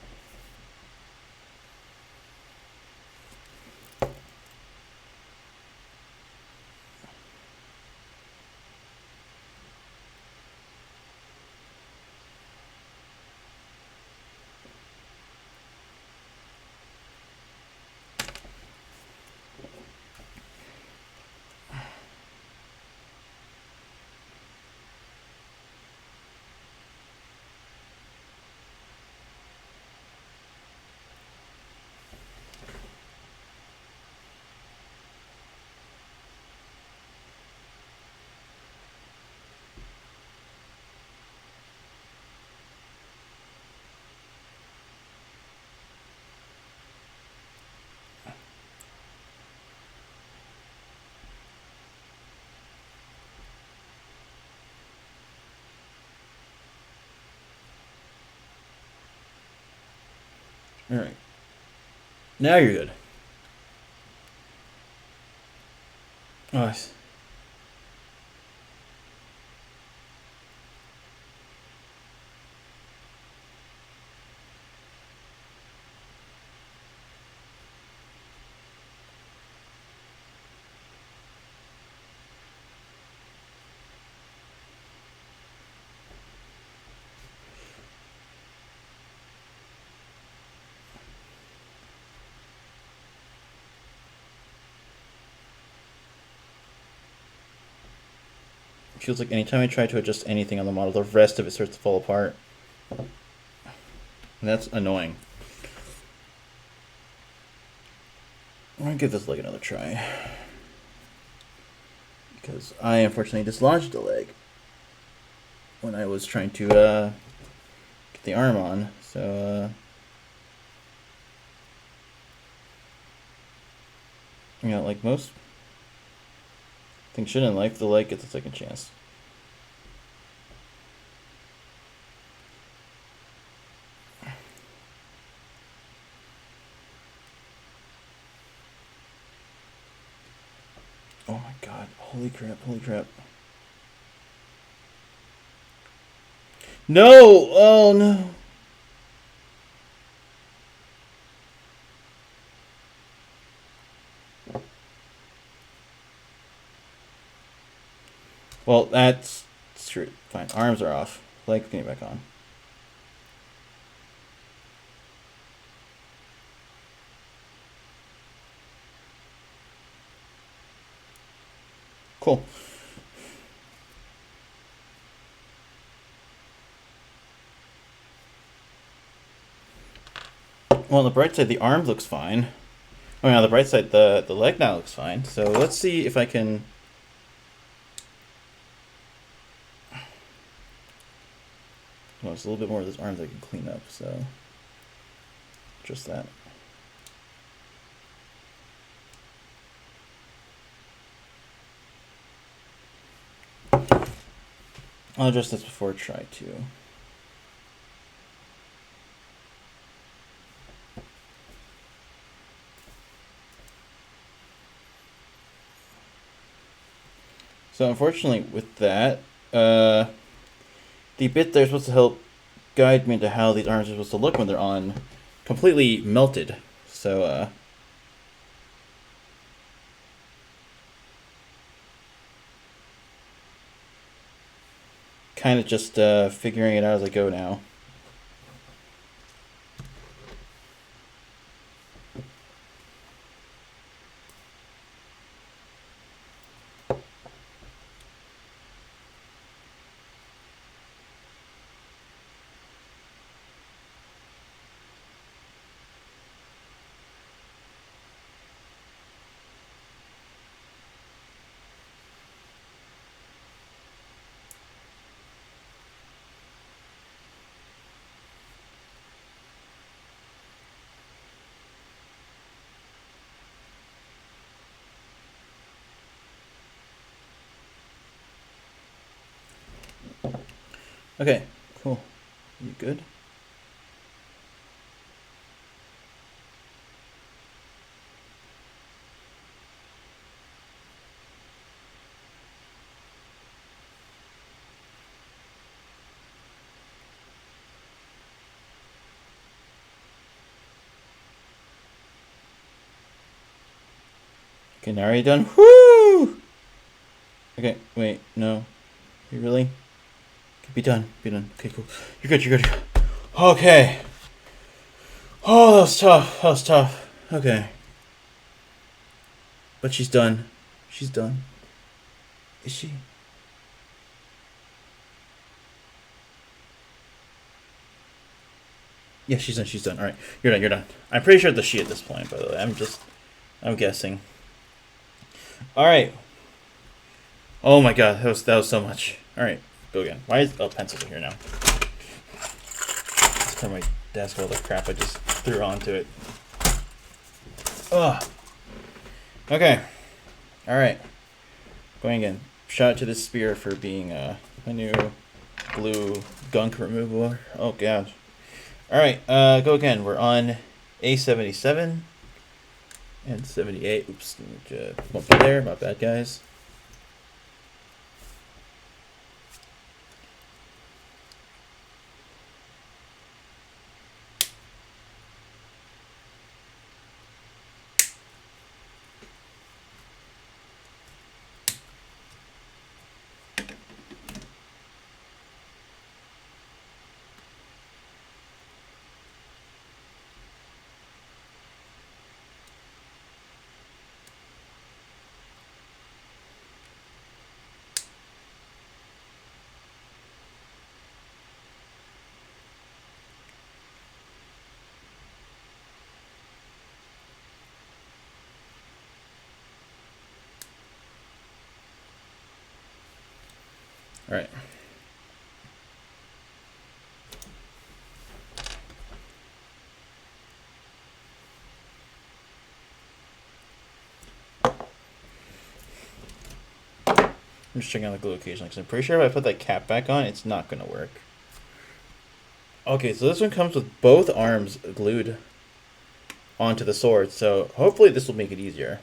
[SPEAKER 1] Alright. Now you're good. Nice. Feels like anytime I try to adjust anything on the model, the rest of it starts to fall apart. And that's annoying. I'm gonna give this leg another try. Because I unfortunately dislodged the leg when I was trying to get the arm on. So, you know, like most things should in life, the leg gets a second chance. Oh my god, holy crap, holy crap. No! Oh no! Well, that's true. Fine, arms are off. Legs getting back on. Cool. Well, on the bright side, the arm looks fine. I mean, on the bright side, the leg now looks fine. So let's see if I can... Well, there's a little bit more of this arm that I can clean up, so... Just that. I'll adjust this before try 2. So unfortunately with that, the bit there is supposed to help guide me into how these arms are supposed to look when they're on completely melted. So kind of just figuring it out as I go now. Okay, cool. You good? Okay, now are you done? Woo! Okay, wait, no. You really? Okay, be done. Be done. Okay, cool. You're good, you're good. Okay. Oh, that was tough. That was tough. Okay. But she's done. She's done. Is she? Yeah, she's done. She's done. All right. You're done. You're done. I'm pretty sure it's a she at this point, by the way. I'm guessing. All right. Oh my god, that was so much. All right, go again. Why is pencils here now? It's from my desk, all the crap I just threw onto it. Ugh. Okay. All right. Going again. Shout out to this spear for being my new glue gunk removal. Oh god. All right. Go again. We're on A77 and 78. Oops. Won't be there. My bad, guys. All right. I'm just checking out the glue occasionally because I'm pretty sure if I put that cap back on, it's not going to work. Okay, so this one comes with both arms glued onto the sword, so hopefully this will make it easier.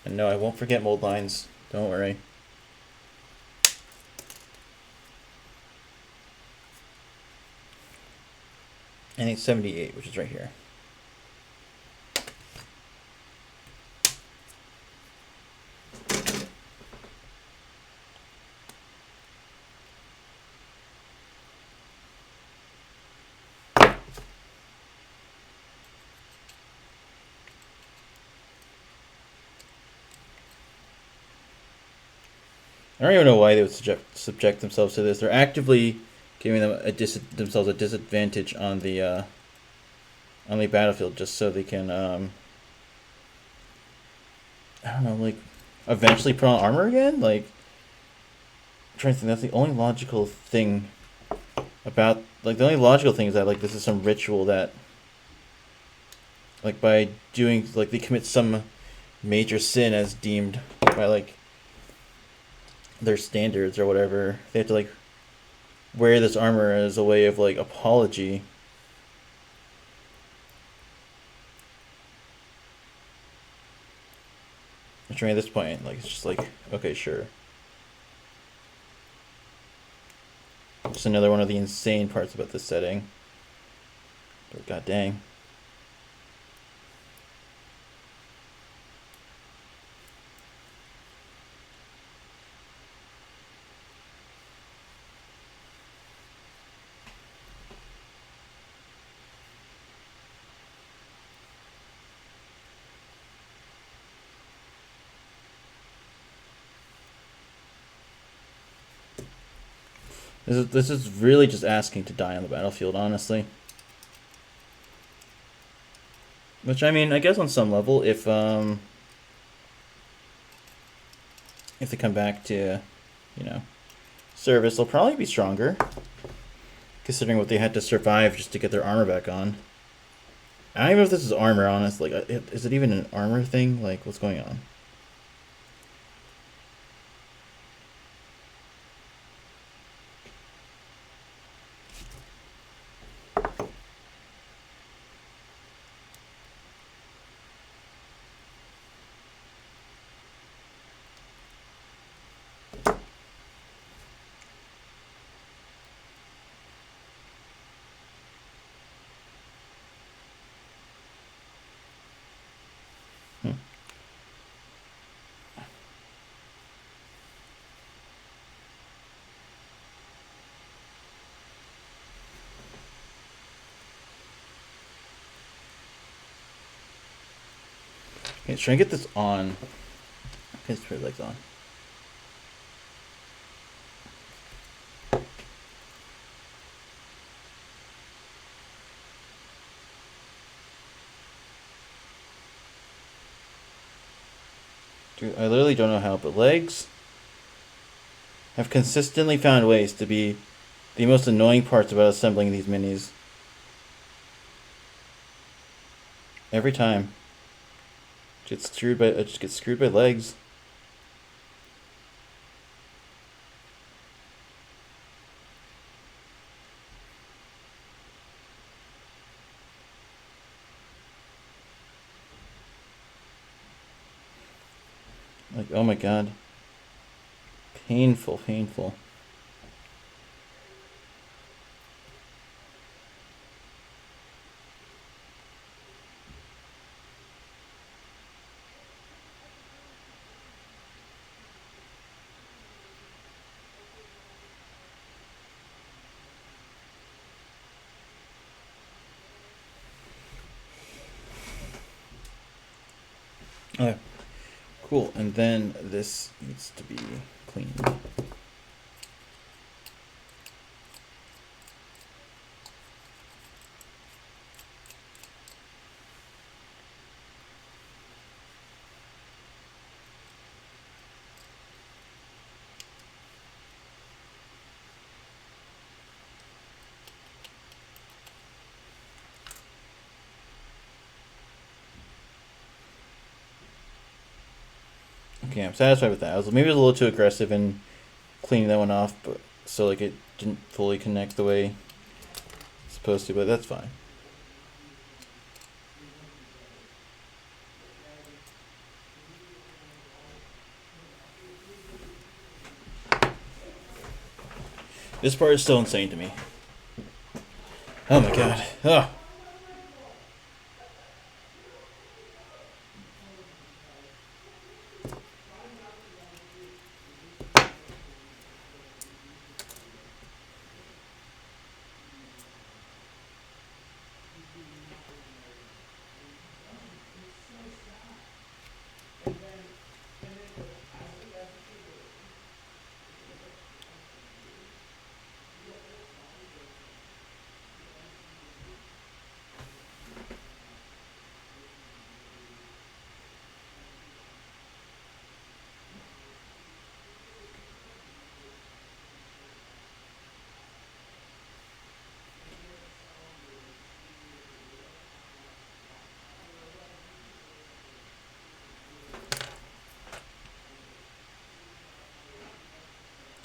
[SPEAKER 1] And no, I won't forget mold lines. Don't worry. I think 78, which is right here. I don't even know why they would subject themselves to this. They're actively giving them themselves a disadvantage on the battlefield just so they can I don't know, like eventually put on armor again. Like, I'm trying to think. That's the only logical thing about the only logical thing is that like this is some ritual that like by doing like they commit some major sin as deemed by like their standards or whatever. They have to like wear this armor as a way of like apology. Which I mean, at this point, like it's just like okay, sure. Just another one of the insane parts about this setting. But god dang. This is really just asking to die on the battlefield, honestly. Which I mean, I guess on some level, if they come back to, you know, service, they'll probably be stronger, considering what they had to survive just to get their armor back on. I don't even know if this is armor, honestly. Like, is it even an armor thing? Like, what's going on? Okay, let's try and get this on. Okay, let's put legs on. Dude, I literally don't know how, but legs have consistently found ways to be the most annoying parts about assembling these minis. Every time. I just get screwed by legs. Like, oh my god. Painful, painful. Okay, cool. And then this needs to be cleaned. Okay, I'm satisfied with that. Maybe I was a little too aggressive in cleaning that one off, but so like it didn't fully connect the way it's supposed to, but that's fine. This part is still insane to me. Oh my god. Oh.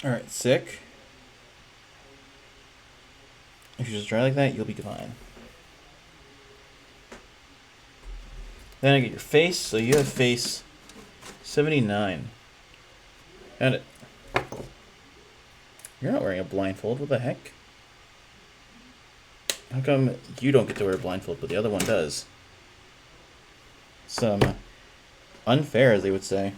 [SPEAKER 1] Alright, sick. If you just dry like that, you'll be fine. Then I get your face, so you have face 79. Got it. You're not wearing a blindfold, what the heck? How come you don't get to wear a blindfold, but the other one does? Some unfair, as they would say.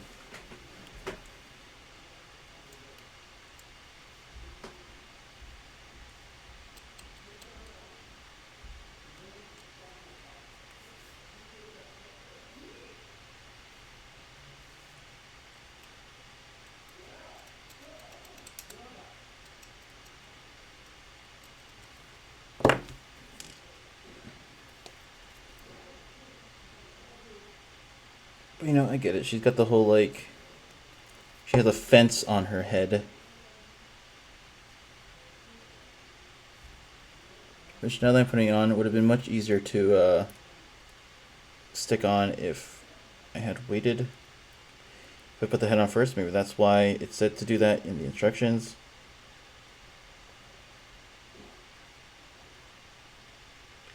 [SPEAKER 1] But, you know, I get it. She's got the whole, like... She has a fence on her head. Which, now that I'm putting it on, it would have been much easier to stick on if I had waited. If I put the head on first, maybe that's why it's said to do that in the instructions.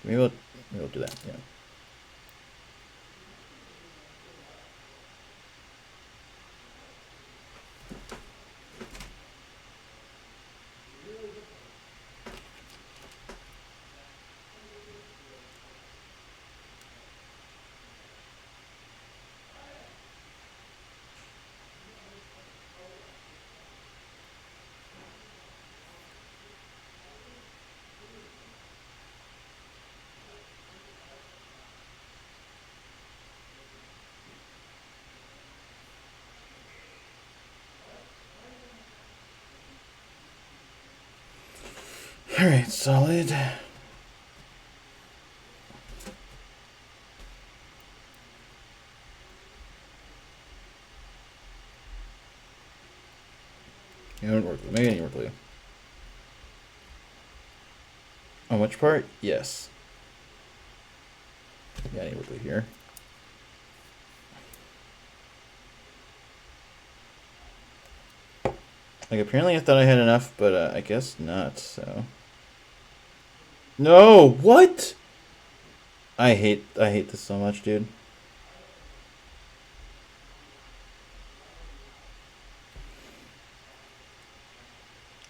[SPEAKER 1] Maybe we'll do that, yeah. Alright, solid. You don't work glue. Maybe I need work glue. On which part? Yes. Yeah, I need work glue here. Like, apparently I thought I had enough, but I guess not, so... No! What?! I hate this so much, dude.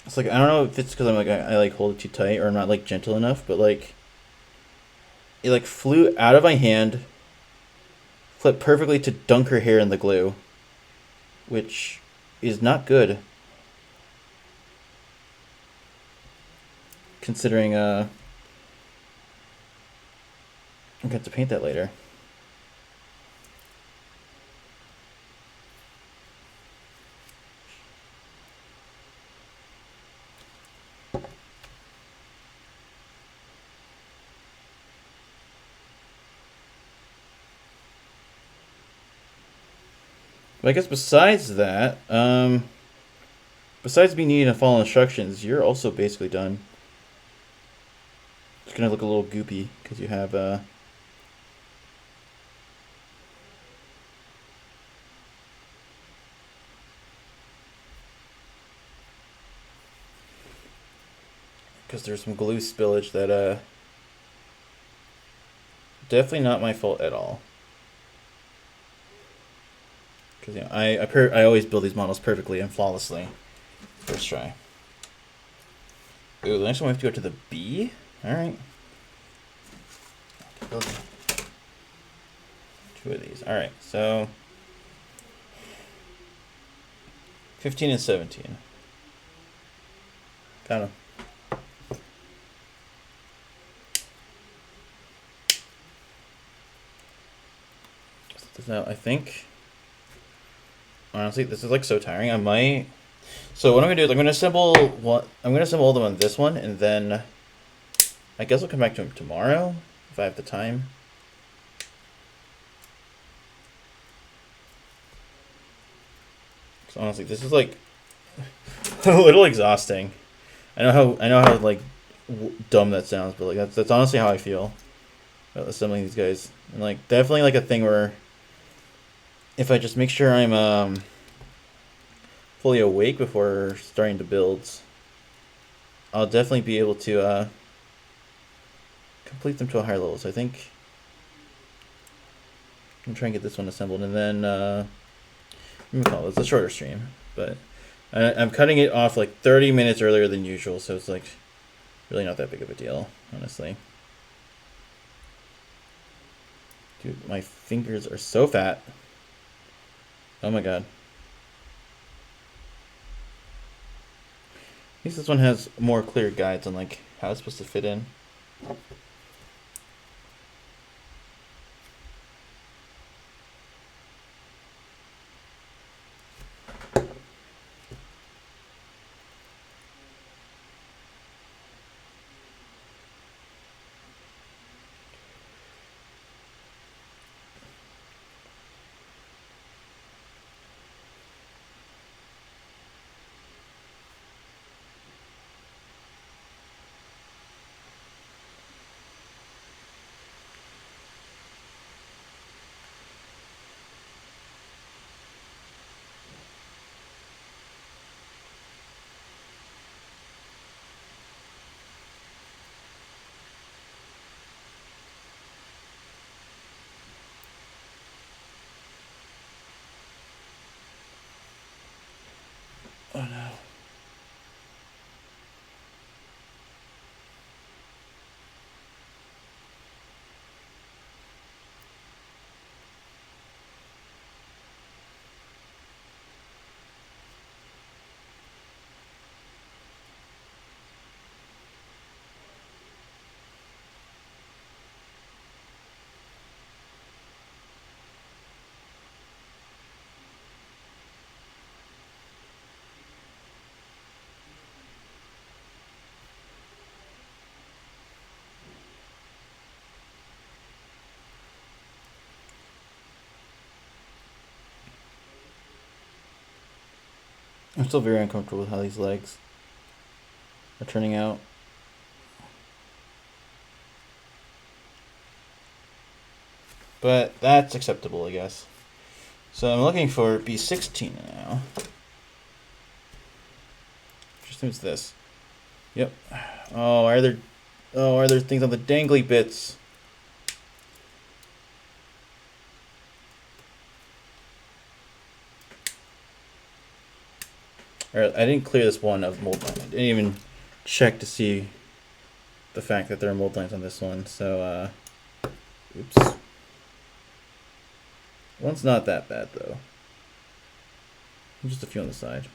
[SPEAKER 1] It's like, I don't know if it's because I'm like, I like hold it too tight or I'm not like gentle enough, but like, it like flew out of my hand, flipped perfectly to dunk her hair in the glue, which is not good. Considering, I'm gonna have to paint that later. But I guess besides that, besides me needing to follow instructions, you're also basically done. It's gonna look a little goopy because you have because there's some glue spillage that definitely not my fault at all. Because you know, I always build these models perfectly and flawlessly. First try. Ooh, the next one we have to go to the B. All right. Build 2 of these. All right, so 15 and 17. Got them. Now I think, honestly, this is like so tiring. I might. So what I'm gonna do is I'm gonna assemble all of them on this one, and then I guess I'll come back to them tomorrow if I have the time. So honestly, this is like a little exhausting. I know how like dumb that sounds, but like that's honestly how I feel about assembling these guys, and like definitely like a thing where if I just make sure I'm fully awake before starting to build, I'll definitely be able to complete them to a higher level. So I think I'm trying to get this one assembled, and then it's a shorter stream, but I'm cutting it off like 30 minutes earlier than usual, so it's like really not that big of a deal, honestly. Dude, my fingers are so fat. Oh my god. At least this one has more clear guides on like how it's supposed to fit in. Oh no. I'm still very uncomfortable with how these legs are turning out. But that's acceptable, I guess. So I'm looking for B16 now. Just think it's this. Yep. Oh, are there things on the dangly bits? Alright, I didn't clear this one of mold line. I didn't even check to see the fact that there are mold lines on this one. So, oops. One's not that bad though. Just a few on the side.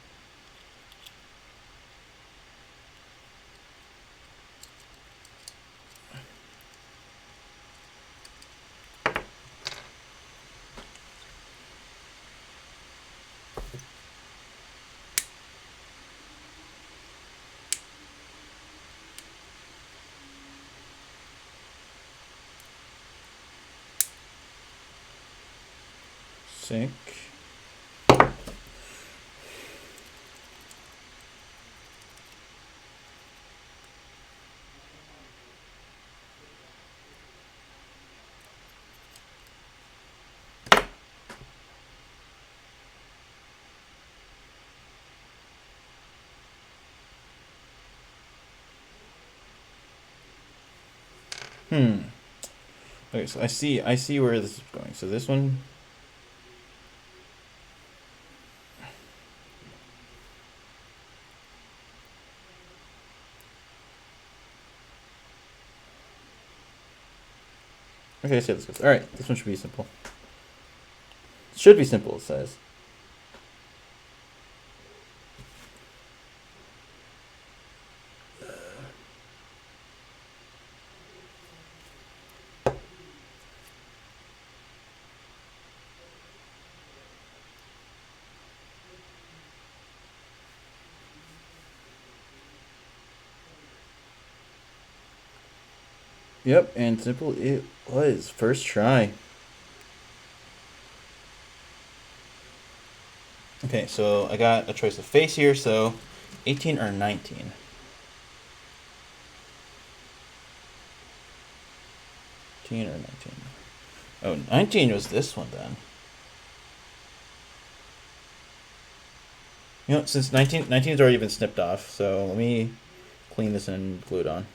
[SPEAKER 1] Sink. Okay, so I see where this is going. So this one. Okay, I see how this goes. Alright, this one should be simple. Should be simple, it says. Yep, and simple it was. First try. Okay, so I got a choice of face here, so 18 or 19. 18 or 19. Oh, 19 was this one then. You know, since 19's already been snipped off, so let me clean this and glue it on.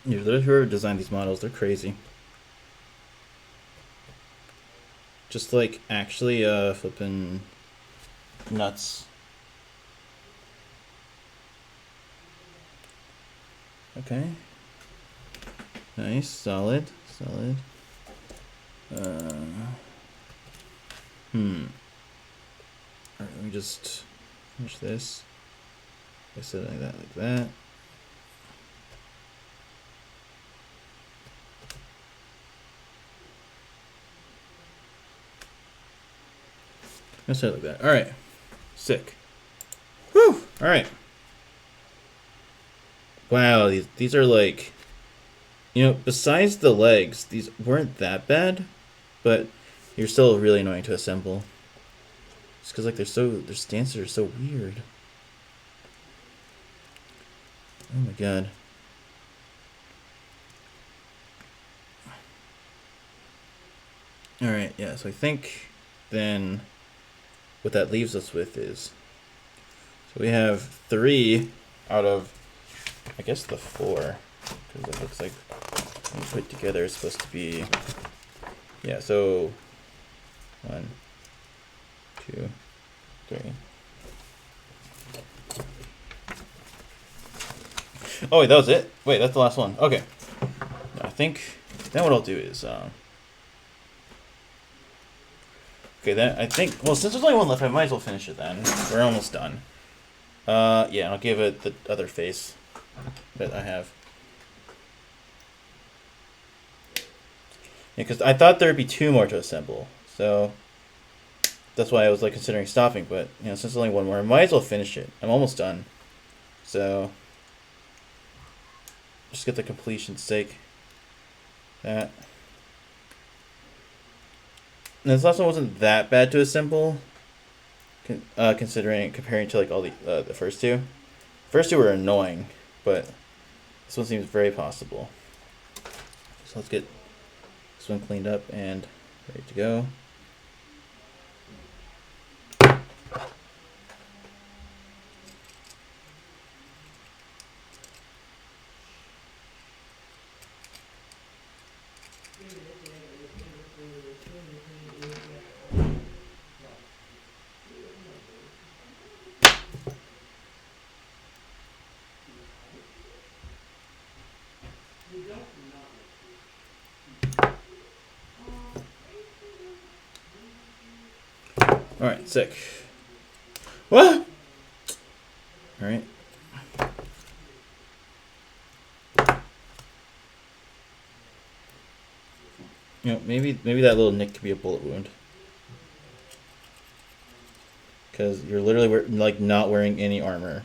[SPEAKER 1] Yeah, whoever designed these models, they're crazy. Just like actually flipping nuts. Okay. Nice, solid. Alright, let me just finish this. I said it like that. I said it like that. Alright. Sick. Whew! Alright. Wow, these are like, you know, besides the legs, these weren't that bad, but you're still really annoying to assemble. Just because like their stances are so weird. Oh my god. All right, yeah. So I think then what that leaves us with is, so we have 3 out of, I guess, the 4, because it looks like when you put together it's supposed to be, yeah. So 1, 2, 3. Oh wait, that was it. Wait, that's the last one. Okay. I think then what I'll do is, okay, then I think, well, since there's only one left, I might as well finish it then. We're almost done. Yeah, I'll give it the other face that I have. Yeah, because I thought there'd be 2 more to assemble, so that's why I was like considering stopping. But you know, since there's only 1 more, I might as well finish it. I'm almost done, so just get the completion's sake. That. And this last one wasn't that bad to assemble, comparing to like all the first 2. First 2 were annoying, but this one seems very possible. So let's get this one cleaned up and ready to go. Alright, sick. What? Alright. You know, maybe that little nick could be a bullet wound. Because you're literally like not wearing any armor.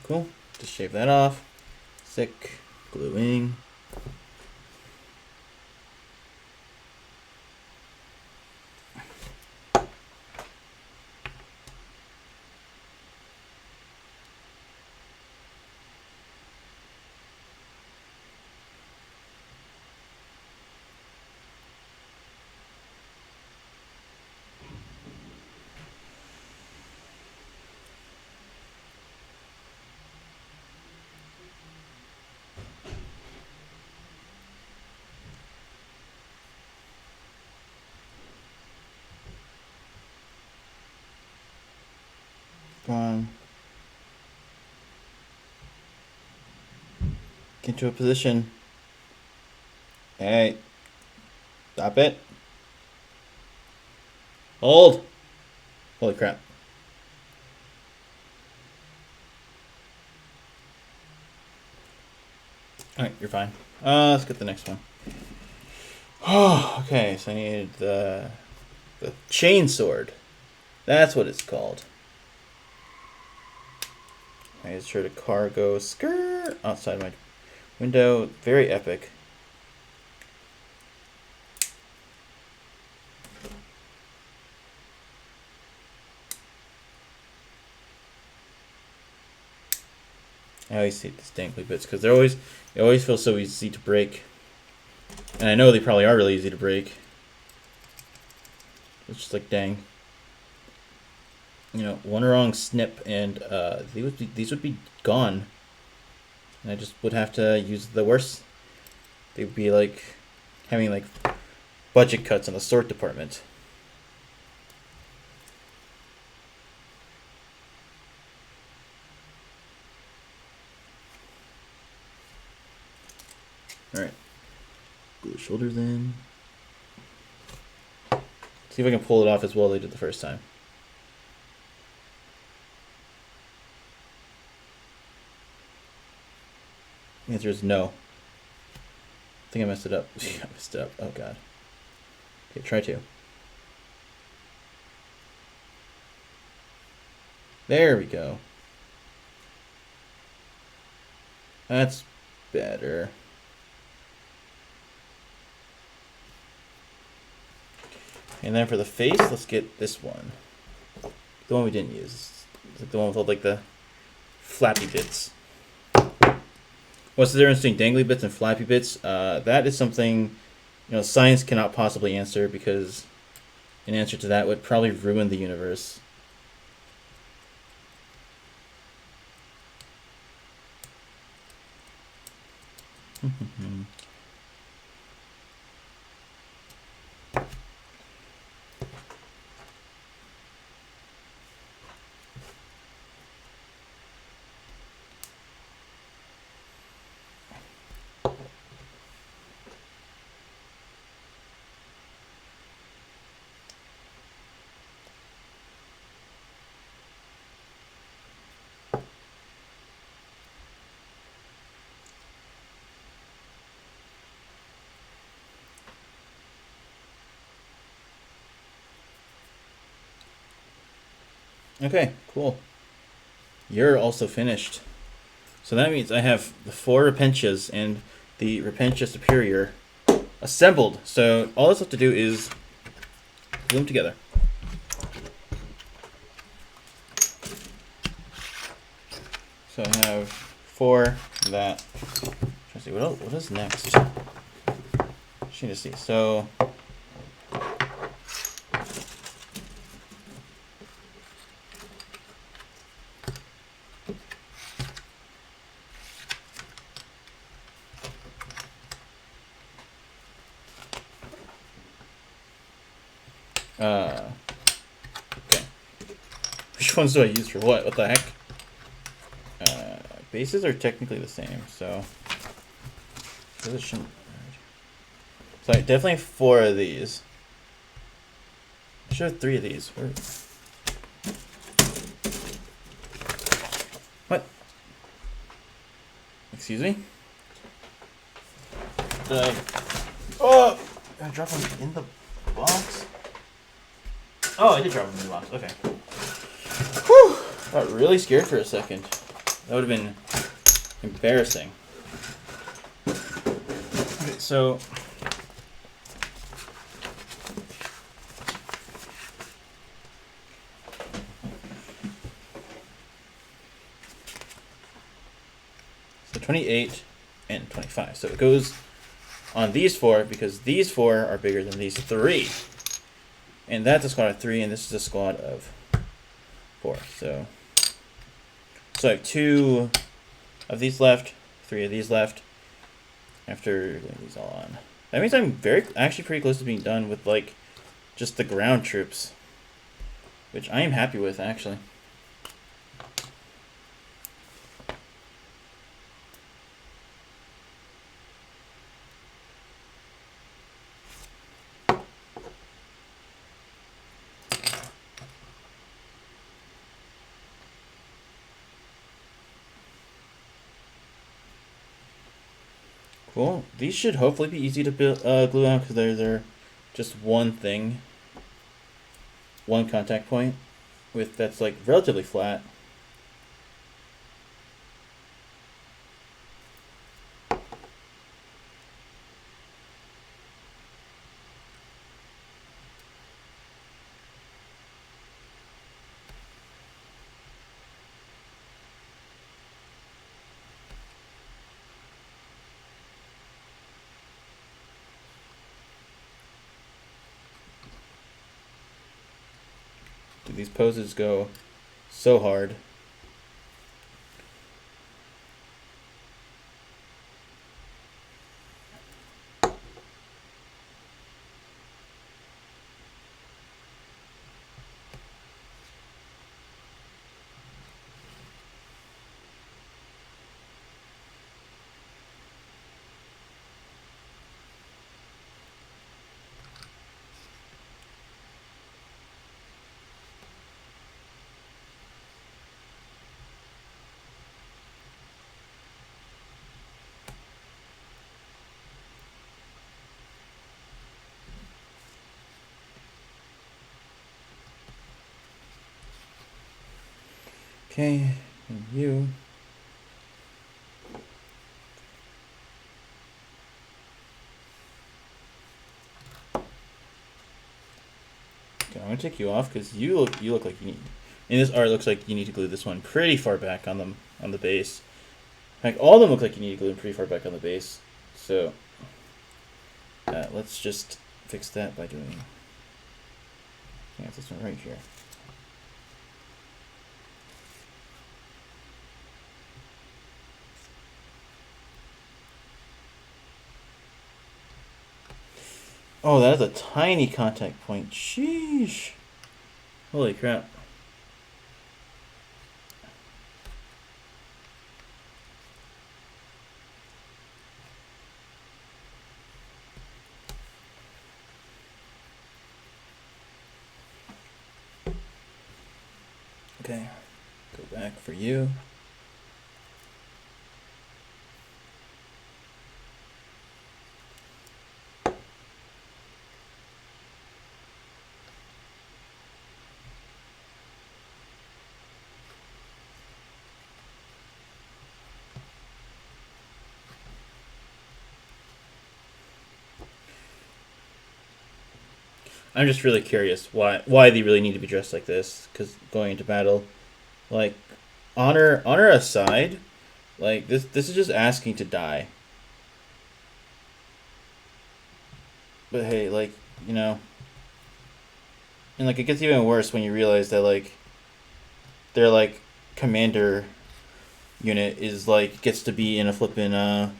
[SPEAKER 1] Cool. Just shave that off. Sick. Gluing. Come on. Get into a position. Hey. Stop it. Hold. Holy crap. Alright, you're fine. Let's get the next one. Oh, okay, so I need the chain sword. That's what it's called. I just heard a car go skirt outside my window. Very epic. I always hate these dangly bits because they always feel so easy to break. And I know they probably are really easy to break. It's just like, dang. You know, one wrong snip and these would be gone. And I just would have to use the worst. They'd be like having like budget cuts in the sort department. Alright. Glue the shoulders in. See if I can pull it off as well as I did the first time. The answer is no. I think I messed it up. I messed it up. Oh god. Okay, try 2. There we go. That's better. And then for the face, let's get this one. The one we didn't use. It's like the one with all like the flappy bits. What's the difference between dangly bits and flappy bits? That is something, science cannot possibly answer, because an answer to that would probably ruin the universe. Okay, cool. You're also finished. So that means I have the 4 Repentias and the Repentia Superior assembled. So all that's left to do is glue them together. So I have 4 that. Let's see what is next. Just need to see. So okay. Which ones do I use for what? What the heck? Bases are technically the same, so I definitely have 4 of these. I should have 3 of these. What? Excuse me? Oh! Did I drop them in the box? Oh, I did drop them in the box. Okay. Whew! Got really scared for a second. That would have been embarrassing. Okay, so So 28 and 25. So it goes on these 4 because these 4 are bigger than these 3. And that's a squad of 3, and this is a squad of 4. So I have 2 of these left, 3 of these left. After getting these all on, that means I'm actually pretty close to being done with like just the ground troops, which I am happy with actually. Cool. These should hopefully be easy to glue on because they're just one thing, one contact point with that's like relatively flat. Dude, these poses go so hard. Okay, and you. Okay, I'm gonna take you off because you look like you need. In this art, it looks like you need to glue this one pretty far back on the base. Like all of them look like you need to glue them pretty far back on the base. So let's just fix that by doing. Yeah, this one right here. Oh, that is a tiny contact point. Sheesh. Holy crap. Okay, go back for you. I'm just really curious why they really need to be dressed like this. Because going into battle, like honor aside, like this is just asking to die. But hey, like you know, and like it gets even worse when you realize that like their like commander unit is like gets to be in a flippin'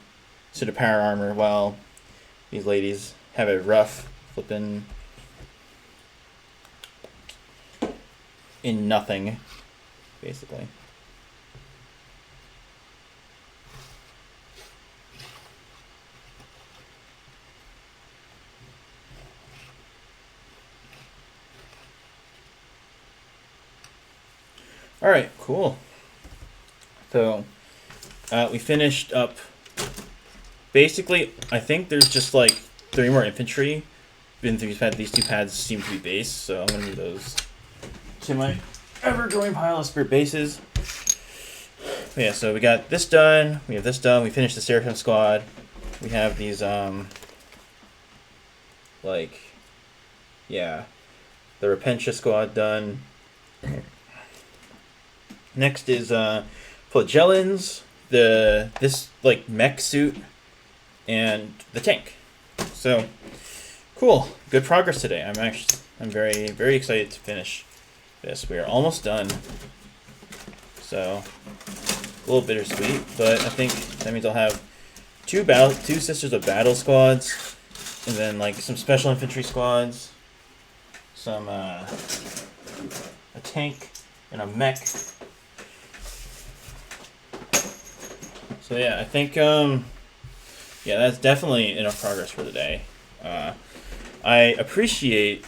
[SPEAKER 1] suit of power armor while these ladies have it rough flippin' in nothing, basically. All right, cool. So we finished up. Basically, I think there's just like 3 more infantry. These 2 pads seem to be base, so I'm gonna move those to my ever-growing pile of spirit bases. But yeah, so we got this done. We have this done. We finished the Seraphim squad. We have these like, yeah, the Repentia squad done. Next is Flagellans, this like mech suit, and the tank. So cool, good progress today. I'm very excited to finish this. We are almost done. So a little bittersweet, but I think that means I'll have two Sisters of Battle squads, and then like some special infantry squads, some a tank, and a mech. So yeah, I think yeah, that's definitely enough progress for the day. I appreciate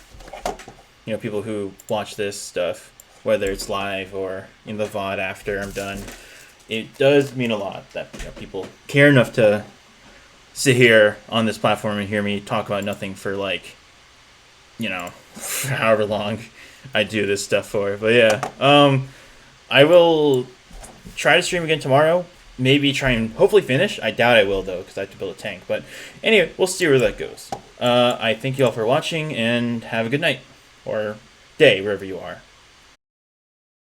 [SPEAKER 1] people who watch this stuff, whether it's live or in the VOD after I'm done. It does mean a lot that people care enough to sit here on this platform and hear me talk about nothing for like however long I do this stuff for. But yeah, I will try to stream again tomorrow. Maybe try and hopefully finish. I doubt I will, though, because I have to build a tank. But anyway, we'll see where that goes. I thank you all for watching, and have a good night. Or day, wherever you are.